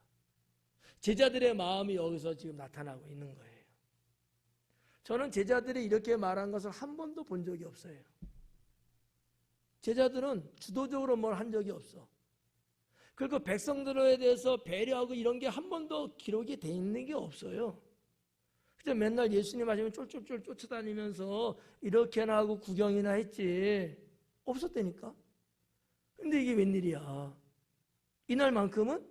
제자들의 마음이 여기서 지금 나타나고 있는 거예요. 저는 제자들이 이렇게 말한 것을 한 번도 본 적이 없어요. 제자들은 주도적으로 뭘 한 적이 없어. 그리고 백성들에 대해서 배려하고 이런 게 한 번도 기록이 돼 있는 게 없어요. 그래서 맨날 예수님 하시면 쫄쫄쫄 쫓아다니면서 이렇게나 하고 구경이나 했지. 없었다니까. 근데 이게 웬일이야. 이날만큼은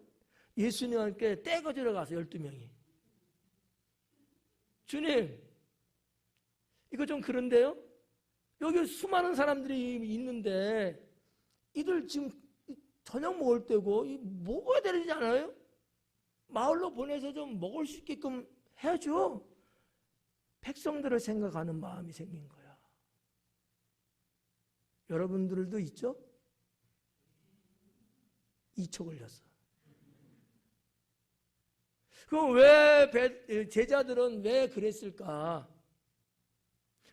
예수님과 함께 떼거지러 가서 12명이. 주님, 이거 좀 그런데요? 여기 수많은 사람들이 있는데 이들 지금 저녁 먹을 때고 먹어야 되지 않아요? 마을로 보내서 좀 먹을 수 있게끔 해야죠. 백성들을 생각하는 마음이 생긴 거야. 여러분들도 있죠? 2초 걸렸어. 그럼 왜 제자들은 왜 그랬을까?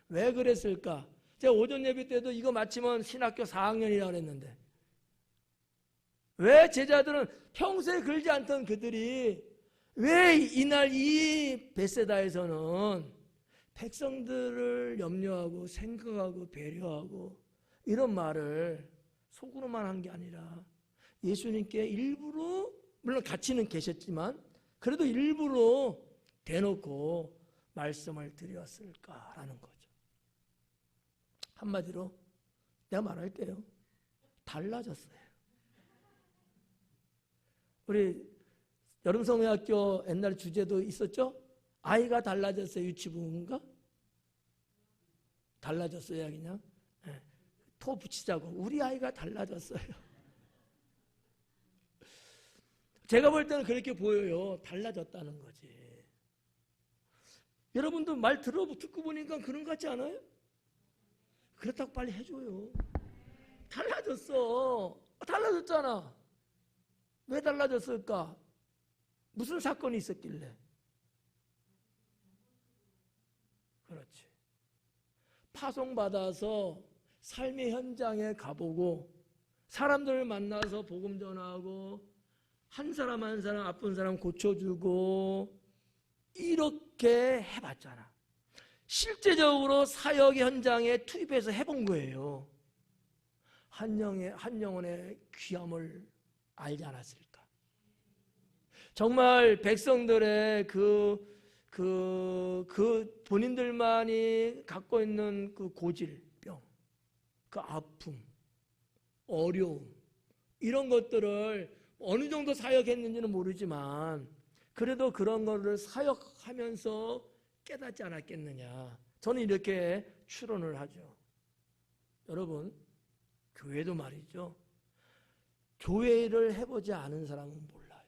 왜 그랬을까? 제가 오전 예배 때도 이거 마치면 신학교 4학년이라고 그랬는데, 왜 제자들은 평소에 그러지 않던 그들이 왜 이날 이 벳세다에서는 백성들을 염려하고 생각하고 배려하고 이런 말을 속으로만 한 게 아니라 예수님께 일부러, 물론 같이는 계셨지만 그래도 일부러 대놓고 말씀을 드렸을까라는 거죠. 한마디로 내가 말할게요. 달라졌어요. 우리 여름성회학교 옛날 주제도 있었죠? 아이가 달라졌어요. 유치부인가? 달라졌어요. 그냥 네. 토 붙이자고. 우리 아이가 달라졌어요. 제가 볼 때는 그렇게 보여요. 달라졌다는 거지. 여러분도 말 듣고 보니까 그런 것 같지 않아요? 그렇다고 빨리 해줘요. 달라졌어. 달라졌잖아. 왜 달라졌을까? 무슨 사건이 있었길래? 그렇지. 파송받아서 삶의 현장에 가보고 사람들을 만나서 복음 전하고 한 사람 한 사람 아픈 사람 고쳐주고 이렇게 해봤잖아. 실제적으로 사역 현장에 투입해서 해본 거예요. 한 영혼의 귀함을 알지 않았을까? 정말 백성들의 그 본인들만이 갖고 있는 그 고질병, 그 아픔, 어려움, 이런 것들을 어느 정도 사역했는지는 모르지만 그래도 그런 거를 사역하면서 깨닫지 않았겠느냐. 저는 이렇게 추론을 하죠. 여러분, 교회도 말이죠. 교회를 해보지 않은 사람은 몰라요.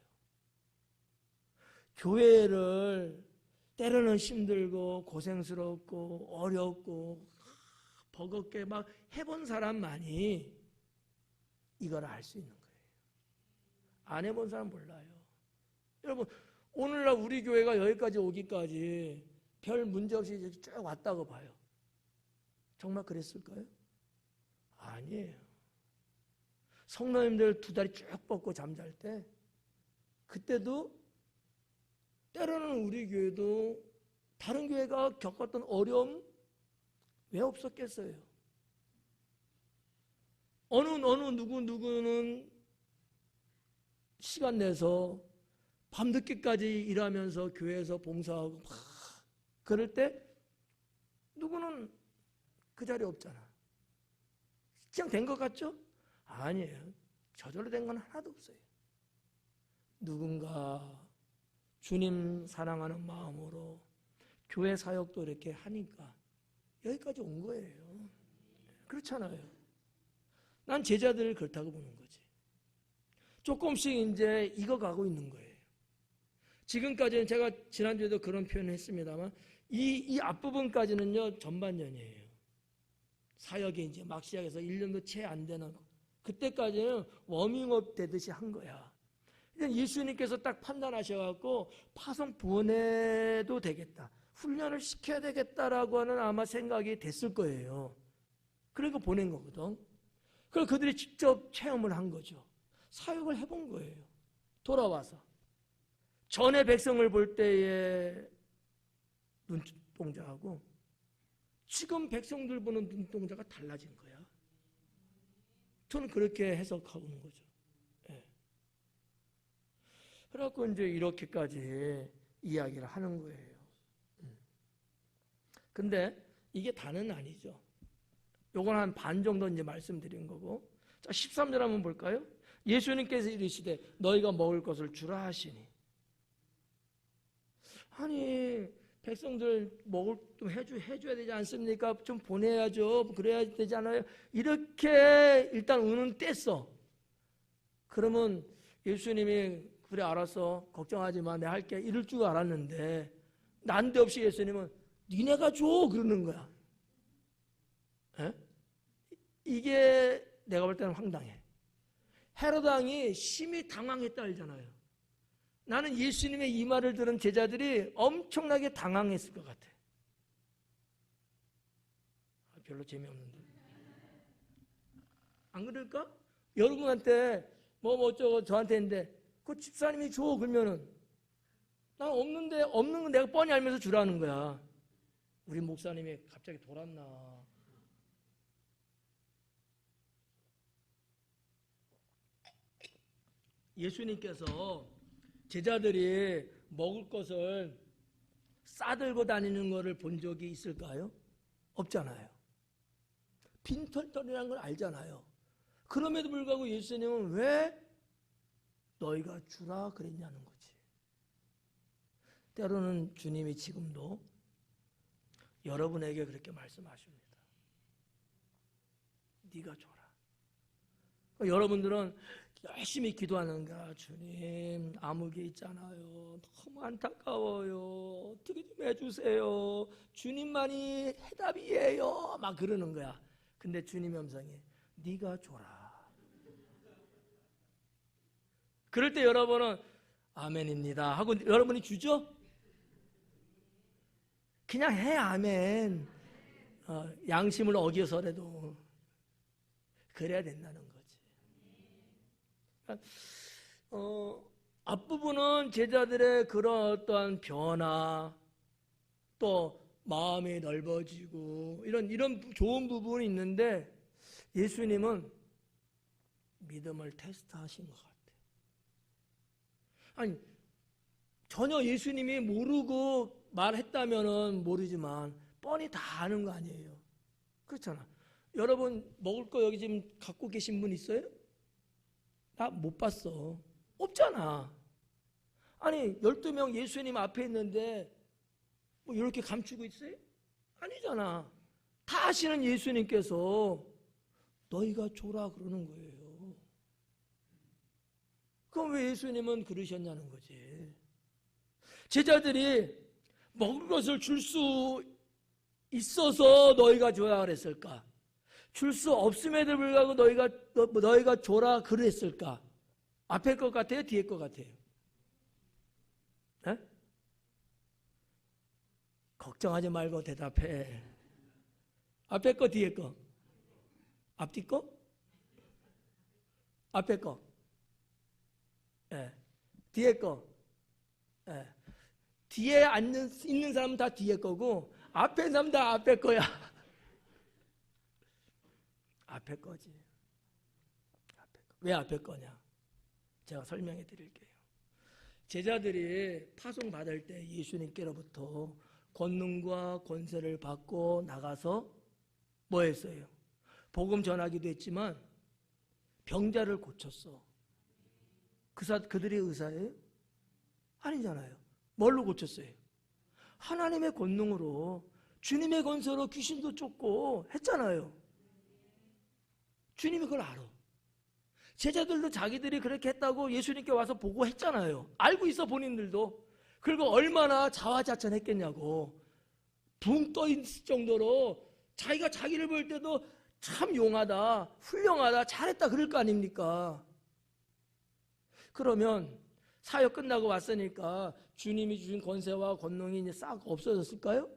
교회를 때로는 힘들고 고생스럽고 어렵고 버겁게 막 해본 사람만이 이걸 알 수 있는 거예요. 안 해본 사람 몰라요. 여러분, 오늘날 우리 교회가 여기까지 오기까지 별 문제 없이 쭉 왔다고 봐요. 정말 그랬을까요? 아니에요. 성도님들 두 다리 쭉 뻗고 잠잘 때 그때도 때로는 우리 교회도 다른 교회가 겪었던 어려움 왜 없었겠어요? 어느 누구는 시간 내서 밤늦게까지 일하면서 교회에서 봉사하고 막 그럴 때 누구는 그 자리에 없잖아. 그냥 된 것 같죠? 아니에요. 저절로 된 건 하나도 없어요. 누군가 주님 사랑하는 마음으로 교회 사역도 이렇게 하니까 여기까지 온 거예요. 그렇잖아요. 난 제자들을 그렇다고 보는 거지. 조금씩 이제 익어가고 있는 거예요. 지금까지는 제가 지난주에도 그런 표현을 했습니다만 이 앞부분까지는요 전반전이에요. 사역이 이제 막 시작해서 1년도 채 안 되는 그때까지는 워밍업 되듯이 한 거야. 예수님께서 딱 판단하셔갖고 파송 보내도 되겠다. 훈련을 시켜야 되겠다라고 하는 아마 생각이 됐을 거예요. 그러니까 보낸 거거든. 그걸 그들이 직접 체험을 한 거죠. 사역을 해본 거예요. 돌아와서. 전에 백성을 볼 때의 눈동자하고 지금 백성들 보는 눈동자가 달라진 거야. 저는 그렇게 해석하고 있는 거죠. 네. 그래갖고 이제 이렇게까지 이야기를 하는 거예요. 근데 이게 다는 아니죠. 요건 한 반 정도 이제 말씀드린 거고. 자, 13절 한번 볼까요? 예수님께서 이르시되 너희가 먹을 것을 주라 하시니. 아니, 백성들 먹을 좀 해줘야 되지 않습니까? 좀 보내야죠. 그래야 되지 않아요? 이렇게 일단 운은 뗐어. 그러면 예수님이 그래 알았어. 걱정하지 마. 내가 할게. 이럴 줄 알았는데 난데없이 예수님은 니네가 줘 그러는 거야. 에? 이게 내가 볼 때는 황당해. 헤롯 왕이 심히 당황했다 알잖아요. 나는 예수님의 이 말을 들은 제자들이 엄청나게 당황했을 것 같아. 별로 재미없는데. 안 그럴까? 여러분한테 뭐 어쩌고 저한테 했는데 그 집사님이 줘 그러면은 난 없는데 없는 건 내가 뻔히 알면서 주라는 거야. 우리 목사님이 갑자기 돌았나. 예수님께서 제자들이 먹을 것을 싸들고 다니는 것을 본 적이 있을까요? 없잖아요. 빈털털이라는 걸 알잖아요. 그럼에도 불구하고 예수님은 왜 너희가 주라 그랬냐는 거지. 때로는 주님이 지금도 여러분에게 그렇게 말씀하십니다. 네가 줘라. 여러분들은 열심히 기도하는가? 주님, 암흑에 있잖아요. 너무 안타까워요. 어떻게 좀 해주세요. 주님만이 해답이에요. 막 그러는 거야. 근데 주님의 음성이 네가 줘라. 그럴 때 여러분은 아멘입니다 하고 여러분이 주죠? 그냥 해, 아멘. 양심을 어겨서라도 그래야 된다는 거지. 앞부분은 제자들의 그런 어떠한 변화, 또 마음이 넓어지고 이런 좋은 부분이 있는데, 예수님은 믿음을 테스트하신 것 같아요. 아니, 전혀 예수님이 모르고 말했다면은 모르지만 뻔히 다 아는 거 아니에요. 그렇잖아. 여러분 먹을 거 여기 지금 갖고 계신 분 있어요? 나 못 봤어. 없잖아. 아니 12명 예수님 앞에 있는데 뭐 이렇게 감추고 있어요? 아니잖아. 다 아시는 예수님께서 너희가 줘라 그러는 거예요. 그럼 왜 예수님은 그러셨냐는 거지. 제자들이 먹을 것을 줄 수 있어서 너희가 줘야 그랬을까? 줄 수 없음에도 불구하고 너희가 줘라 그랬을까? 앞에 것 같아요? 뒤에 것 같아요? 네? 걱정하지 말고 대답해. 앞에 거, 뒤에 거? 앞뒤 거? 앞에 거? 네. 뒤에 거? 네. 뒤에 있는 사람은 다 뒤에 거고 앞에 있는 사람은 다 앞에 거야. 앞에 거지. 앞에 거. 왜 앞에 거냐? 제가 설명해 드릴게요. 제자들이 파송받을 때 예수님께로부터 권능과 권세를 받고 나가서 뭐 했어요? 복음 전하기도 했지만 병자를 고쳤어. 그들이 의사예요? 아니잖아요. 뭘로 고쳤어요? 하나님의 권능으로, 주님의 권세로 귀신도 쫓고 했잖아요. 주님이 그걸 알아. 제자들도 자기들이 그렇게 했다고 예수님께 와서 보고 했잖아요. 알고 있어 본인들도. 그리고 얼마나 자화자찬했겠냐고. 붕 떠 있을 정도로 자기가 자기를 볼 때도 참 용하다, 훌륭하다, 잘했다 그럴 거 아닙니까? 그러면 사역 끝나고 왔으니까 주님이 주신 권세와 권능이 이제 싹 없어졌을까요?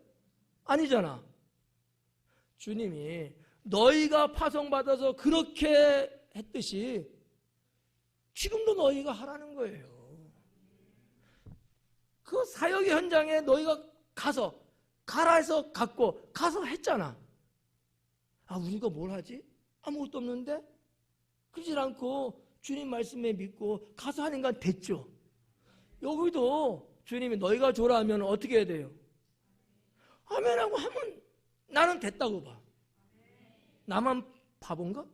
아니잖아. 주님이 너희가 파송받아서 그렇게 했듯이 지금도 너희가 하라는 거예요. 그 사역의 현장에 너희가 가라 해서 갔고 가서 했잖아. 아, 우리가 뭘 하지? 아무것도 없는데? 그러질 않고 주님 말씀에 믿고 가서 하는 건 됐죠. 여기도 주님이 너희가 줘라 하면 어떻게 해야 돼요? 아멘하고 하면 나는 됐다고 봐. 나만 바본가?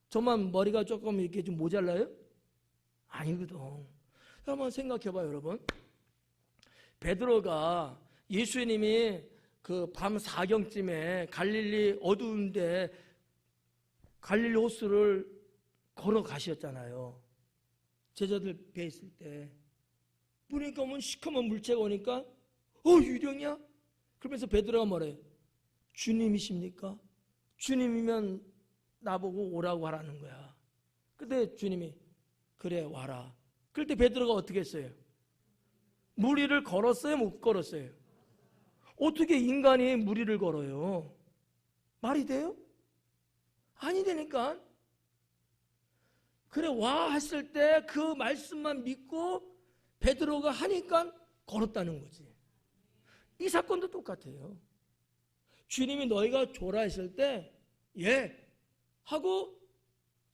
저만 머리가 조금 이렇게 좀 모자라요? 아니거든. 한번 생각해봐요, 여러분. 베드로가 예수님이 그 밤 4경쯤에 갈릴리 어두운데 갈릴리 호수를 걸어가셨잖아요. 제자들 배에 있을 때. 보니까 뭐 시커먼 물체가 오니까 유령이야? 그러면서 베드로가 뭐래요? 주님이십니까? 주님이면 나보고 오라고 하라는 거야. 근데 주님이 그래 와라. 그럴 때 베드로가 어떻게 했어요? 물 위를 걸었어요? 못 걸었어요? 어떻게 인간이 물 위를 걸어요? 말이 돼요? 아니 되니까. 그래 와 했을 때 그 말씀만 믿고 베드로가 하니까 걸었다는 거지. 이 사건도 똑같아요. 주님이 너희가 줘라 했을 때 예 하고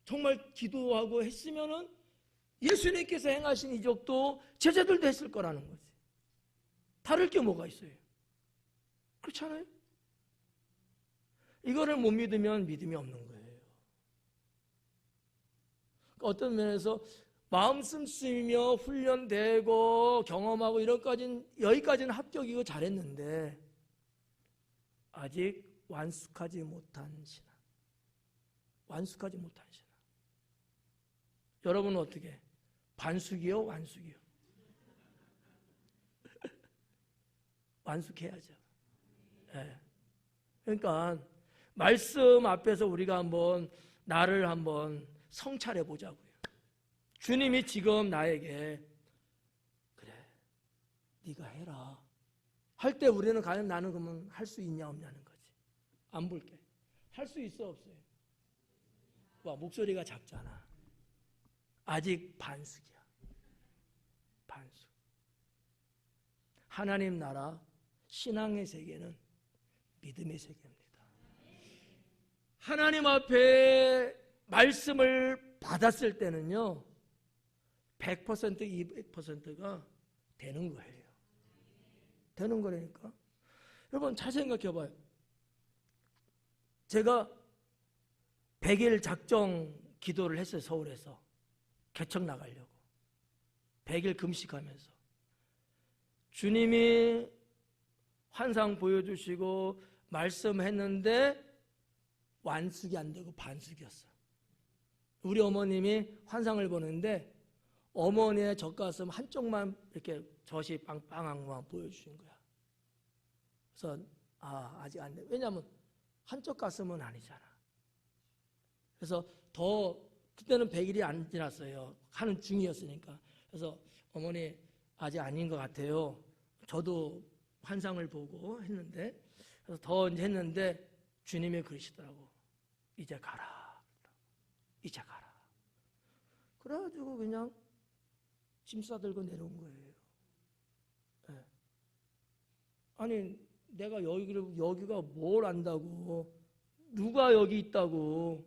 정말 기도하고 했으면은 예수님께서 행하신 이적도 제자들도 했을 거라는 거지. 다를 게 뭐가 있어요? 그렇잖아요? 이거를 못 믿으면 믿음이 없는 거예요. 어떤 면에서 마음 씀씀이며 훈련되고 경험하고 여기까지는 합격이고 잘했는데 아직 완숙하지 못한 신앙. 여러분은 어떻게? 반숙이요? 완숙이요? 완숙해야죠. 네. 그러니까 말씀 앞에서 우리가 나를 한번 성찰해 보자고요. 주님이 지금 나에게 그래, 네가 해라 할 때 우리는 과연 나는 그러면 할 수 있냐 없냐는 거지. 안 볼게. 할 수 있어 없어요? 와, 목소리가 작잖아. 아직 반숙이야. 반숙. 하나님 나라 신앙의 세계는 믿음의 세계입니다. 하나님 앞에 말씀을 받았을 때는요 100% 200%가 되는 거예요. 되는 거라니까. 여러분 잘 생각해 봐요. 제가 100일 작정 기도를 했어요. 서울에서 개척 나가려고 100일 금식하면서 주님이 환상 보여주시고 말씀했는데 완숙이 안 되고 반숙이었어. 우리 어머님이 환상을 보는데 어머니의 젖가슴 한쪽만 이렇게 젖이 빵빵한 것만 보여주신 거야. 그래서 아직 안 돼. 왜냐하면 한쪽 가슴은 아니잖아. 그래서 그때는 100일이 안 지났어요. 하는 중이었으니까. 그래서 어머니 아직 아닌 것 같아요. 저도 환상을 보고 했는데 그래서 더 이제 했는데 주님이 그러시더라고. 이제 가라. 이제 가라. 그래가지고 그냥 짐 싸들고 내려온 거예요. 네. 아니 내가 여기가 뭘 안다고 누가 여기 있다고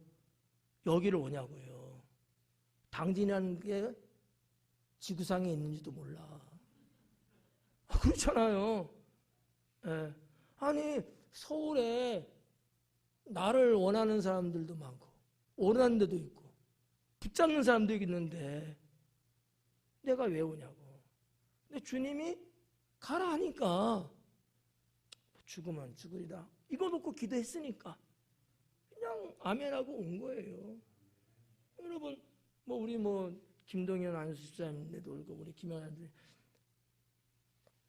여기를 오냐고요. 당신이라는 게 지구상에 있는지도 몰라. 그렇잖아요. 네. 아니 서울에 나를 원하는 사람들도 많고 원하는 데도 있고 붙잡는 사람도 있는데 내가 왜 오냐고. 근데 주님이 가라 하니까 죽으면 죽으리라 이거 놓고 기도했으니까 그냥 아멘하고 온 거예요. 여러분 우리 김동현 안수집사님도 올고 우리 김현아들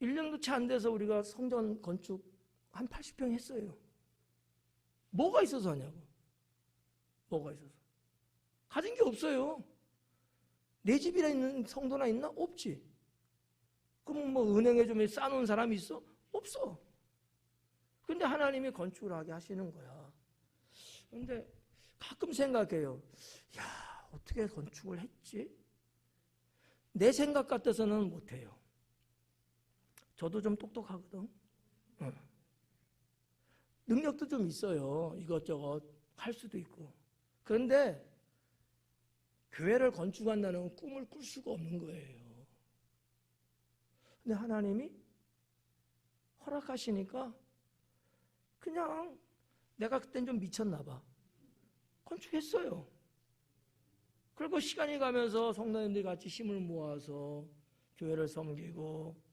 1년도 채 안 돼서 우리가 성전 건축 한 80평 했어요. 뭐가 있어서 하냐고. 뭐가 있어서. 가진 게 없어요. 내 집이나 있는 성도나 있나? 없지. 그럼 은행에 좀 싸놓은 사람이 있어? 없어. 근데 하나님이 건축을 하게 하시는 거야. 근데 가끔 생각해요. 야, 어떻게 건축을 했지? 내 생각 같아서는 못해요. 저도 좀 똑똑하거든. 능력도 좀 있어요. 이것저것 할 수도 있고. 그런데 교회를 건축한다는 꿈을 꿀 수가 없는 거예요. 근데 하나님이 허락하시니까 그냥 내가 그땐 좀 미쳤나 봐. 건축했어요. 그리고 시간이 가면서 성도님들이 같이 힘을 모아서 교회를 섬기고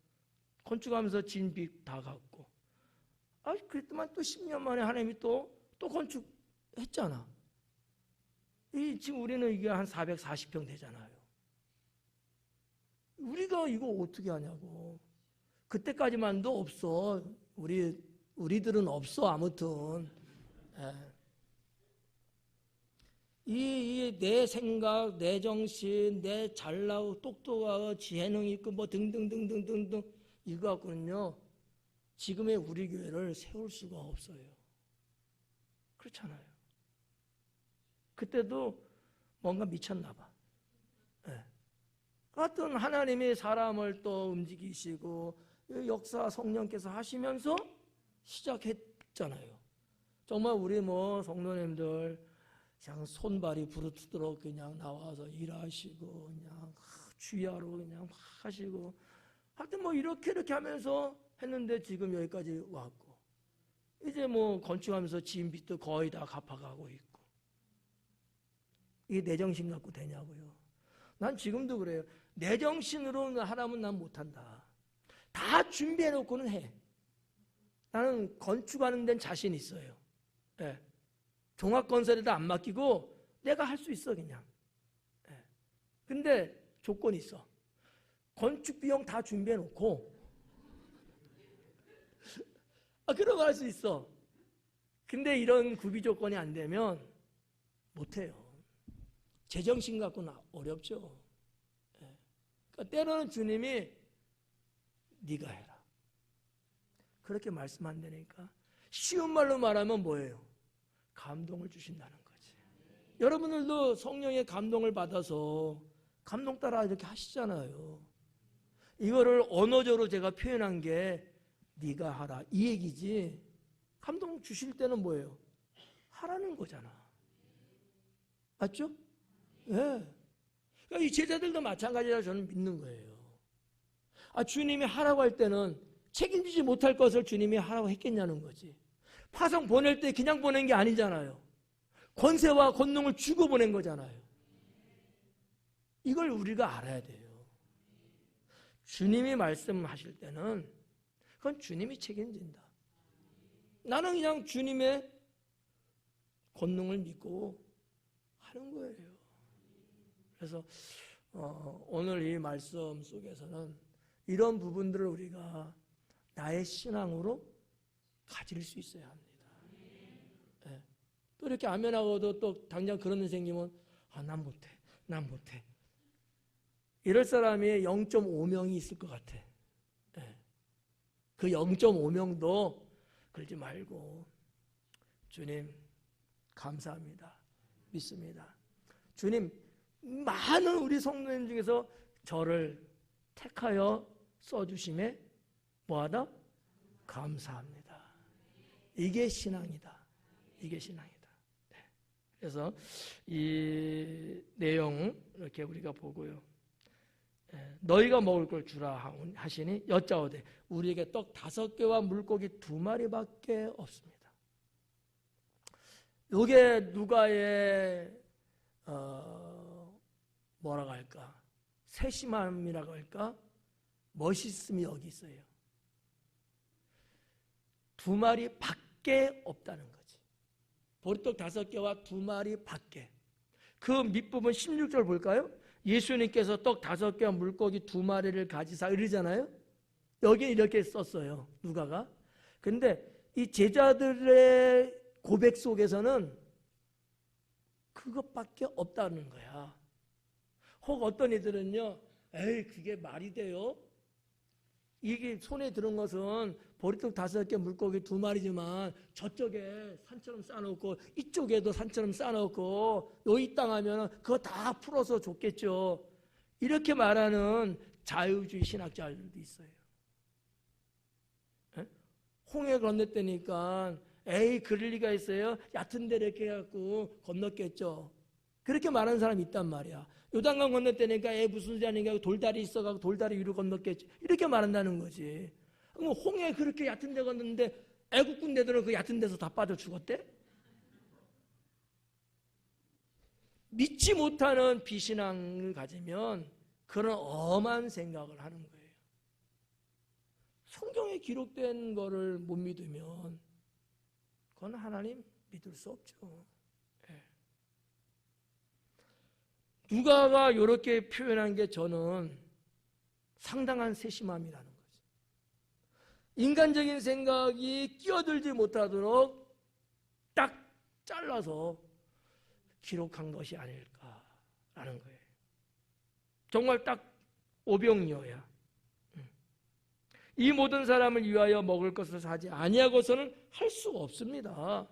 건축하면서 진빚 다 갚고 그랬더만 또 10년 만에 하나님이 또 건축했잖아. 지금 우리는 이게 한 440평 되잖아요. 우리가 이거 어떻게 하냐고. 그때까지만도 없어. 우리들은 없어. 아무튼 이 내 생각, 내 정신, 내 잘나고 똑똑하고 재능 있고 등등등등등등 이거 갖고는요 지금의 우리 교회를 세울 수가 없어요. 그렇잖아요. 그때도 뭔가 미쳤나 봐. 하여튼 하나님이 사람을 또 움직이시고 역사 성령께서 하시면서 시작했잖아요. 정말 우리 성도님들 그냥 손발이 부르트도록 그냥 나와서 일하시고 그냥 주야로 그냥 하시고 하여튼 이렇게 하면서 했는데 지금 여기까지 왔고 이제 건축하면서 진빚도 거의 다 갚아가고 있고 이게 내 정신 갖고 되냐고요. 난 지금도 그래요. 내 정신으로 하라면 난 못한다. 다 준비해놓고는 해. 나는 건축하는 데는 자신 있어요. 종합건설에다 안 맡기고 내가 할 수 있어 그냥. 근데 조건이 있어. 건축 비용 다 준비해 놓고 그럼 할 수 있어. 근데 이런 구비 조건이 안 되면 못해요. 제정신 갖고는 어렵죠. 그러니까 때로는 주님이 네가 해라 그렇게 말씀 안 되니까 쉬운 말로 말하면 뭐예요? 감동을 주신다는 거지. 여러분들도 성령의 감동을 받아서 감동 따라 이렇게 하시잖아요. 이거를 언어적으로 제가 표현한 게 네가 하라 이 얘기지, 감동 주실 때는 뭐예요? 하라는 거잖아. 맞죠? 예. 그러니까 이 제자들도 마찬가지라 저는 믿는 거예요. 주님이 하라고 할 때는 책임지지 못할 것을 주님이 하라고 했겠냐는 거지. 파송 보낼 때 그냥 보낸 게 아니잖아요. 권세와 권능을 주고 보낸 거잖아요. 이걸 우리가 알아야 돼요. 주님이 말씀하실 때는 그건 주님이 책임진다. 나는 그냥 주님의 권능을 믿고 하는 거예요. 그래서 오늘 이 말씀 속에서는 이런 부분들을 우리가 나의 신앙으로 가질 수 있어야 합니다. 네. 또 이렇게 아멘하고도 또 당장 그런 일 생기면 난 못해. 이럴 사람이 0.5명이 있을 것 같아. 네. 그 0.5명도 그러지 말고 주님 감사합니다. 믿습니다. 주님 많은 우리 성도님 중에서 저를 택하여 써주심에 뭐하다? 감사합니다. 이게 신앙이다. 이게 신앙이다. 네. 그래서 이 내용 이렇게 우리가 보고요. 너희가 먹을 걸 주라 하시니 여짜오되 우리에게 떡 5개와 물고기 2마리밖에 없습니다. 이게 누가의 뭐라고 할까? 세심함이라고 할까? 멋있음이 여기 있어요. 2마리밖에 없다는 거지. 보리떡 5개와 2마리밖에. 그 밑부분 16절 볼까요? 예수님께서 떡 5개와 물고기 2마리를 가지사 이러잖아요. 여기 이렇게 썼어요. 누가가. 근데 이 제자들의 고백 속에서는 그것밖에 없다는 거야. 혹 어떤 이들은요, 에이 그게 말이 돼요? 이게 손에 들은 것은 보리떡 5개 물고기 2마리지만 저쪽에 산처럼 싸놓고 이쪽에도 산처럼 싸놓고 여기 땅 하면 그거 다 풀어서 줬겠죠. 이렇게 말하는 자유주의 신학자들도 있어요. 에? 홍해 건넜다니까 에이 그럴 리가 있어요? 얕은 데를 이렇게 해갖고 건넜겠죠. 그렇게 말하는 사람이 있단 말이야. 요단강 건넜다니까 무슨 소리 하니까 돌다리 있어가지고 돌다리 위로 건넜겠지. 이렇게 말한다는 거지. 그럼 홍해 그렇게 얕은 데 건넜는데 애국군 대들은 그 얕은 데서 다 빠져 죽었대? 믿지 못하는 비신앙을 가지면 그런 엄한 생각을 하는 거예요. 성경에 기록된 거를 못 믿으면 그건 하나님 믿을 수 없죠. 누가가 이렇게 표현한 게 저는 상당한 세심함이라는 거죠. 인간적인 생각이 끼어들지 못하도록 딱 잘라서 기록한 것이 아닐까라는 거예요. 정말 딱 오병이어야. 이 모든 사람을 위하여 먹을 것을 사지 아니하고서는 할 수가 없습니다.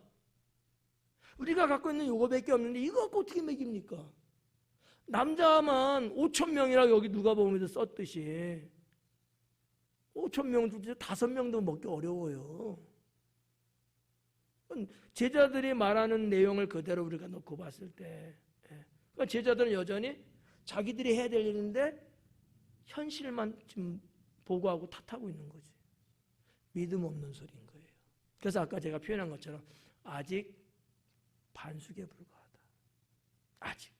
우리가 갖고 있는 요거밖에 없는데 이거 갖고 어떻게 먹입니까? 남자만 5,000명이라고 여기 누가복음에서 썼듯이 5,000명 중에 5명도 먹기 어려워요. 제자들이 말하는 내용을 그대로 우리가 놓고 봤을 때 그러니까 제자들은 여전히 자기들이 해야 될 일인데 현실만 지금 보고하고 탓하고 있는 거지. 믿음 없는 소리인 거예요. 그래서 아까 제가 표현한 것처럼 아직 반숙에 불과하다. 아직.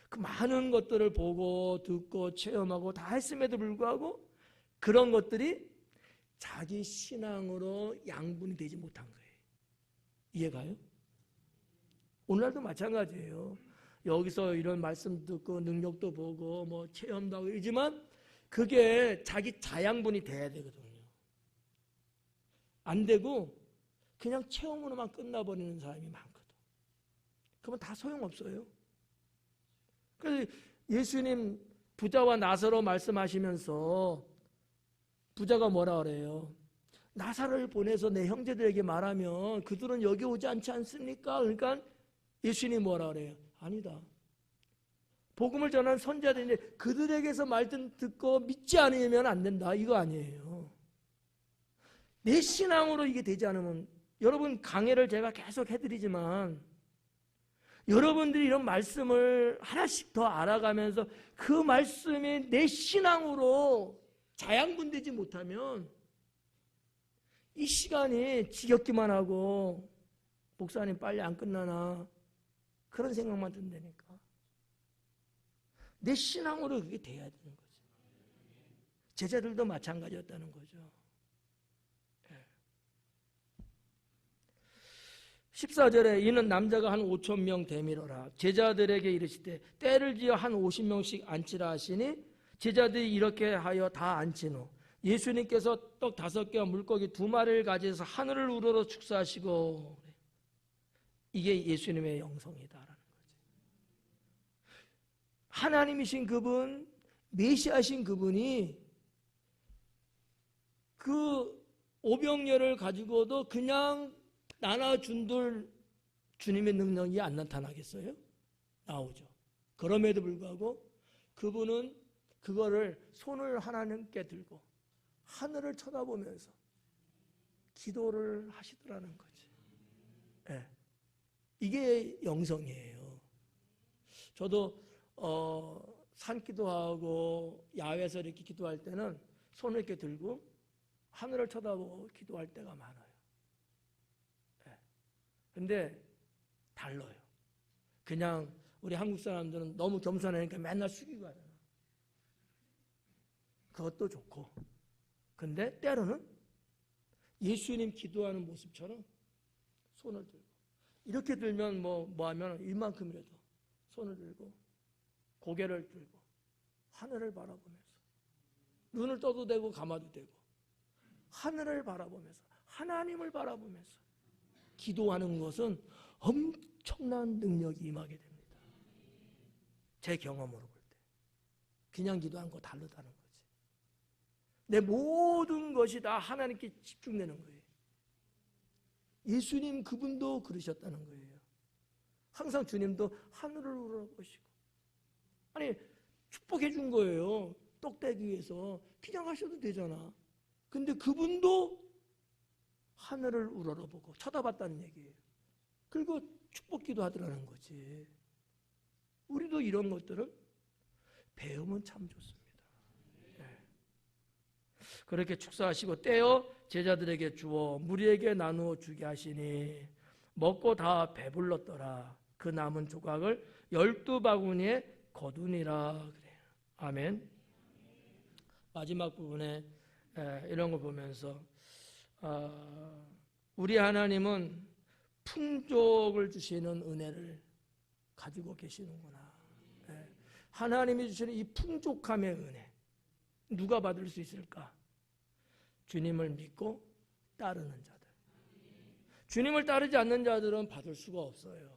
그 많은 것들을 보고 듣고 체험하고 다 했음에도 불구하고 그런 것들이 자기 신앙으로 양분이 되지 못한 거예요. 이해가요? 오늘날도 마찬가지예요. 여기서 이런 말씀 듣고 능력도 보고 뭐 체험도 하고 이러지만 그게 자기 자양분이 돼야 되거든요. 안 되고 그냥 체험으로만 끝나버리는 사람이 많거든. 그러면 다 소용없어요. 그래서 예수님 부자와 나사로 말씀하시면서 부자가 뭐라 그래요? 나사로를 보내서 내 형제들에게 말하면 그들은 여기 오지 않지 않습니까? 그러니까 예수님이 뭐라 그래요? 아니다. 복음을 전하는 선지자들인데 그들에게서 말 듣고 믿지 않으면 안 된다. 이거 아니에요. 내 신앙으로 이게 되지 않으면, 여러분 강해를 제가 계속 해드리지만 여러분들이 이런 말씀을 하나씩 더 알아가면서 그 말씀이 내 신앙으로 자양분되지 못하면 이 시간이 지겹기만 하고 목사님 빨리 안 끝나나 그런 생각만 든다니까. 내 신앙으로 그게 돼야 되는 거죠. 제자들도 마찬가지였다는 거죠. 14절에 이는 남자가 한 5,000명 되밀어라. 제자들에게 이르시되 때를 지어 한 50명씩 앉히라 하시니 제자들이 이렇게 하여 다 앉힌 후 예수님께서 떡 5개와 물고기 2마리를 가지셔서 하늘을 우러러 축사하시고, 이게 예수님의 영성이다라는 거죠. 하나님이신 그분, 메시아신 그분이 그 오병이어를 가지고도 그냥 나눠준들 주님의 능력이 안 나타나겠어요? 나오죠. 그럼에도 불구하고 그분은 그거를 손을 하나님께 들고 하늘을 쳐다보면서 기도를 하시더라는 거지. 네. 이게 영성이에요. 저도 산기도하고 야외에서 이렇게 기도할 때는 손을 이렇게 들고 하늘을 쳐다보고 기도할 때가 많아요. 근데 달라요. 그냥 우리 한국 사람들은 너무 겸손하니까 맨날 숙이고 하잖아. 그것도 좋고. 근데 때로는 예수님 기도하는 모습처럼 손을 들고, 이렇게 들면 뭐 하면 이만큼이라도 손을 들고 고개를 들고 하늘을 바라보면서 눈을 떠도 되고 감아도 되고 하늘을 바라보면서 하나님을 바라보면서 기도하는 것은 엄청난 능력이 임하게 됩니다. 제 경험으로 볼 때 그냥 기도한 거 다르다는 거지. 내 모든 것이 다 하나님께 집중되는 거예요. 예수님 그분도 그러셨다는 거예요. 항상 주님도 하늘을 우러보시고, 아니 축복해 준 거예요. 떡 떼기 위해서 그냥 하셔도 되잖아. 근데 그분도 하늘을 우러러보고 쳐다봤다는 얘기예요. 그리고 축복기도 하더라는 거지. 우리도 이런 것들은 배우면 참 좋습니다. 네. 그렇게 축사하시고 떼어 제자들에게 주어 무리에게 나누어 주게 하시니 먹고 다 배불렀더라. 그 남은 조각을 12바구니에 거두니라. 그래요. 아멘. 마지막 부분에 이런 걸 보면서 우리 하나님은 풍족을 주시는 은혜를 가지고 계시는구나. 하나님이 주시는 이 풍족함의 은혜, 누가 받을 수 있을까? 주님을 믿고 따르는 자들. 주님을 따르지 않는 자들은 받을 수가 없어요.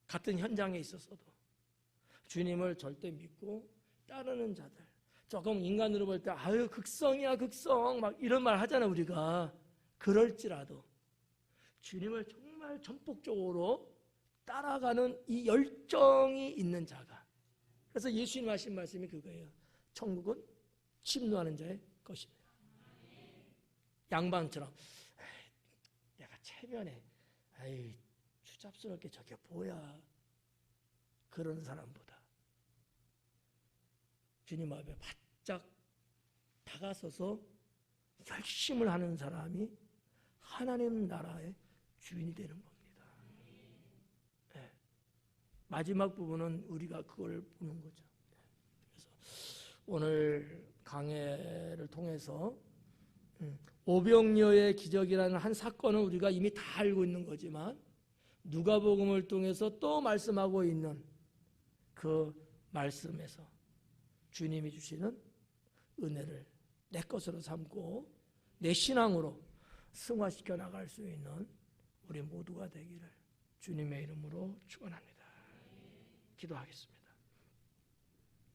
같은 현장에 있었어도. 주님을 절대 믿고 따르는 자들. 조금 인간으로 볼 때 아유 극성이야 극성 막 이런 말 하잖아 우리가. 그럴지라도 주님을 정말 전폭적으로 따라가는 이 열정이 있는 자가, 그래서 예수님 하신 말씀이 그거예요. 천국은 침노하는 자의 것입니다. 양반처럼 내가 체면에 추잡스럽게 저게 뭐야 그런 사람보다 주님 앞에 바짝 다가서서 결심을 하는 사람이 하나님 나라의 주인이 되는 겁니다. 네. 마지막 부분은 우리가 그걸 보는 거죠. 그래서 오늘 강해를 통해서 오병이어의 기적이라는 한 사건은 우리가 이미 다 알고 있는 거지만 누가복음을 통해서 또 말씀하고 있는 그 말씀에서 주님이 주시는 은혜를 내 것으로 삼고 내 신앙으로 승화시켜 나갈 수 있는 우리 모두가 되기를 주님의 이름으로 축원합니다. 기도하겠습니다.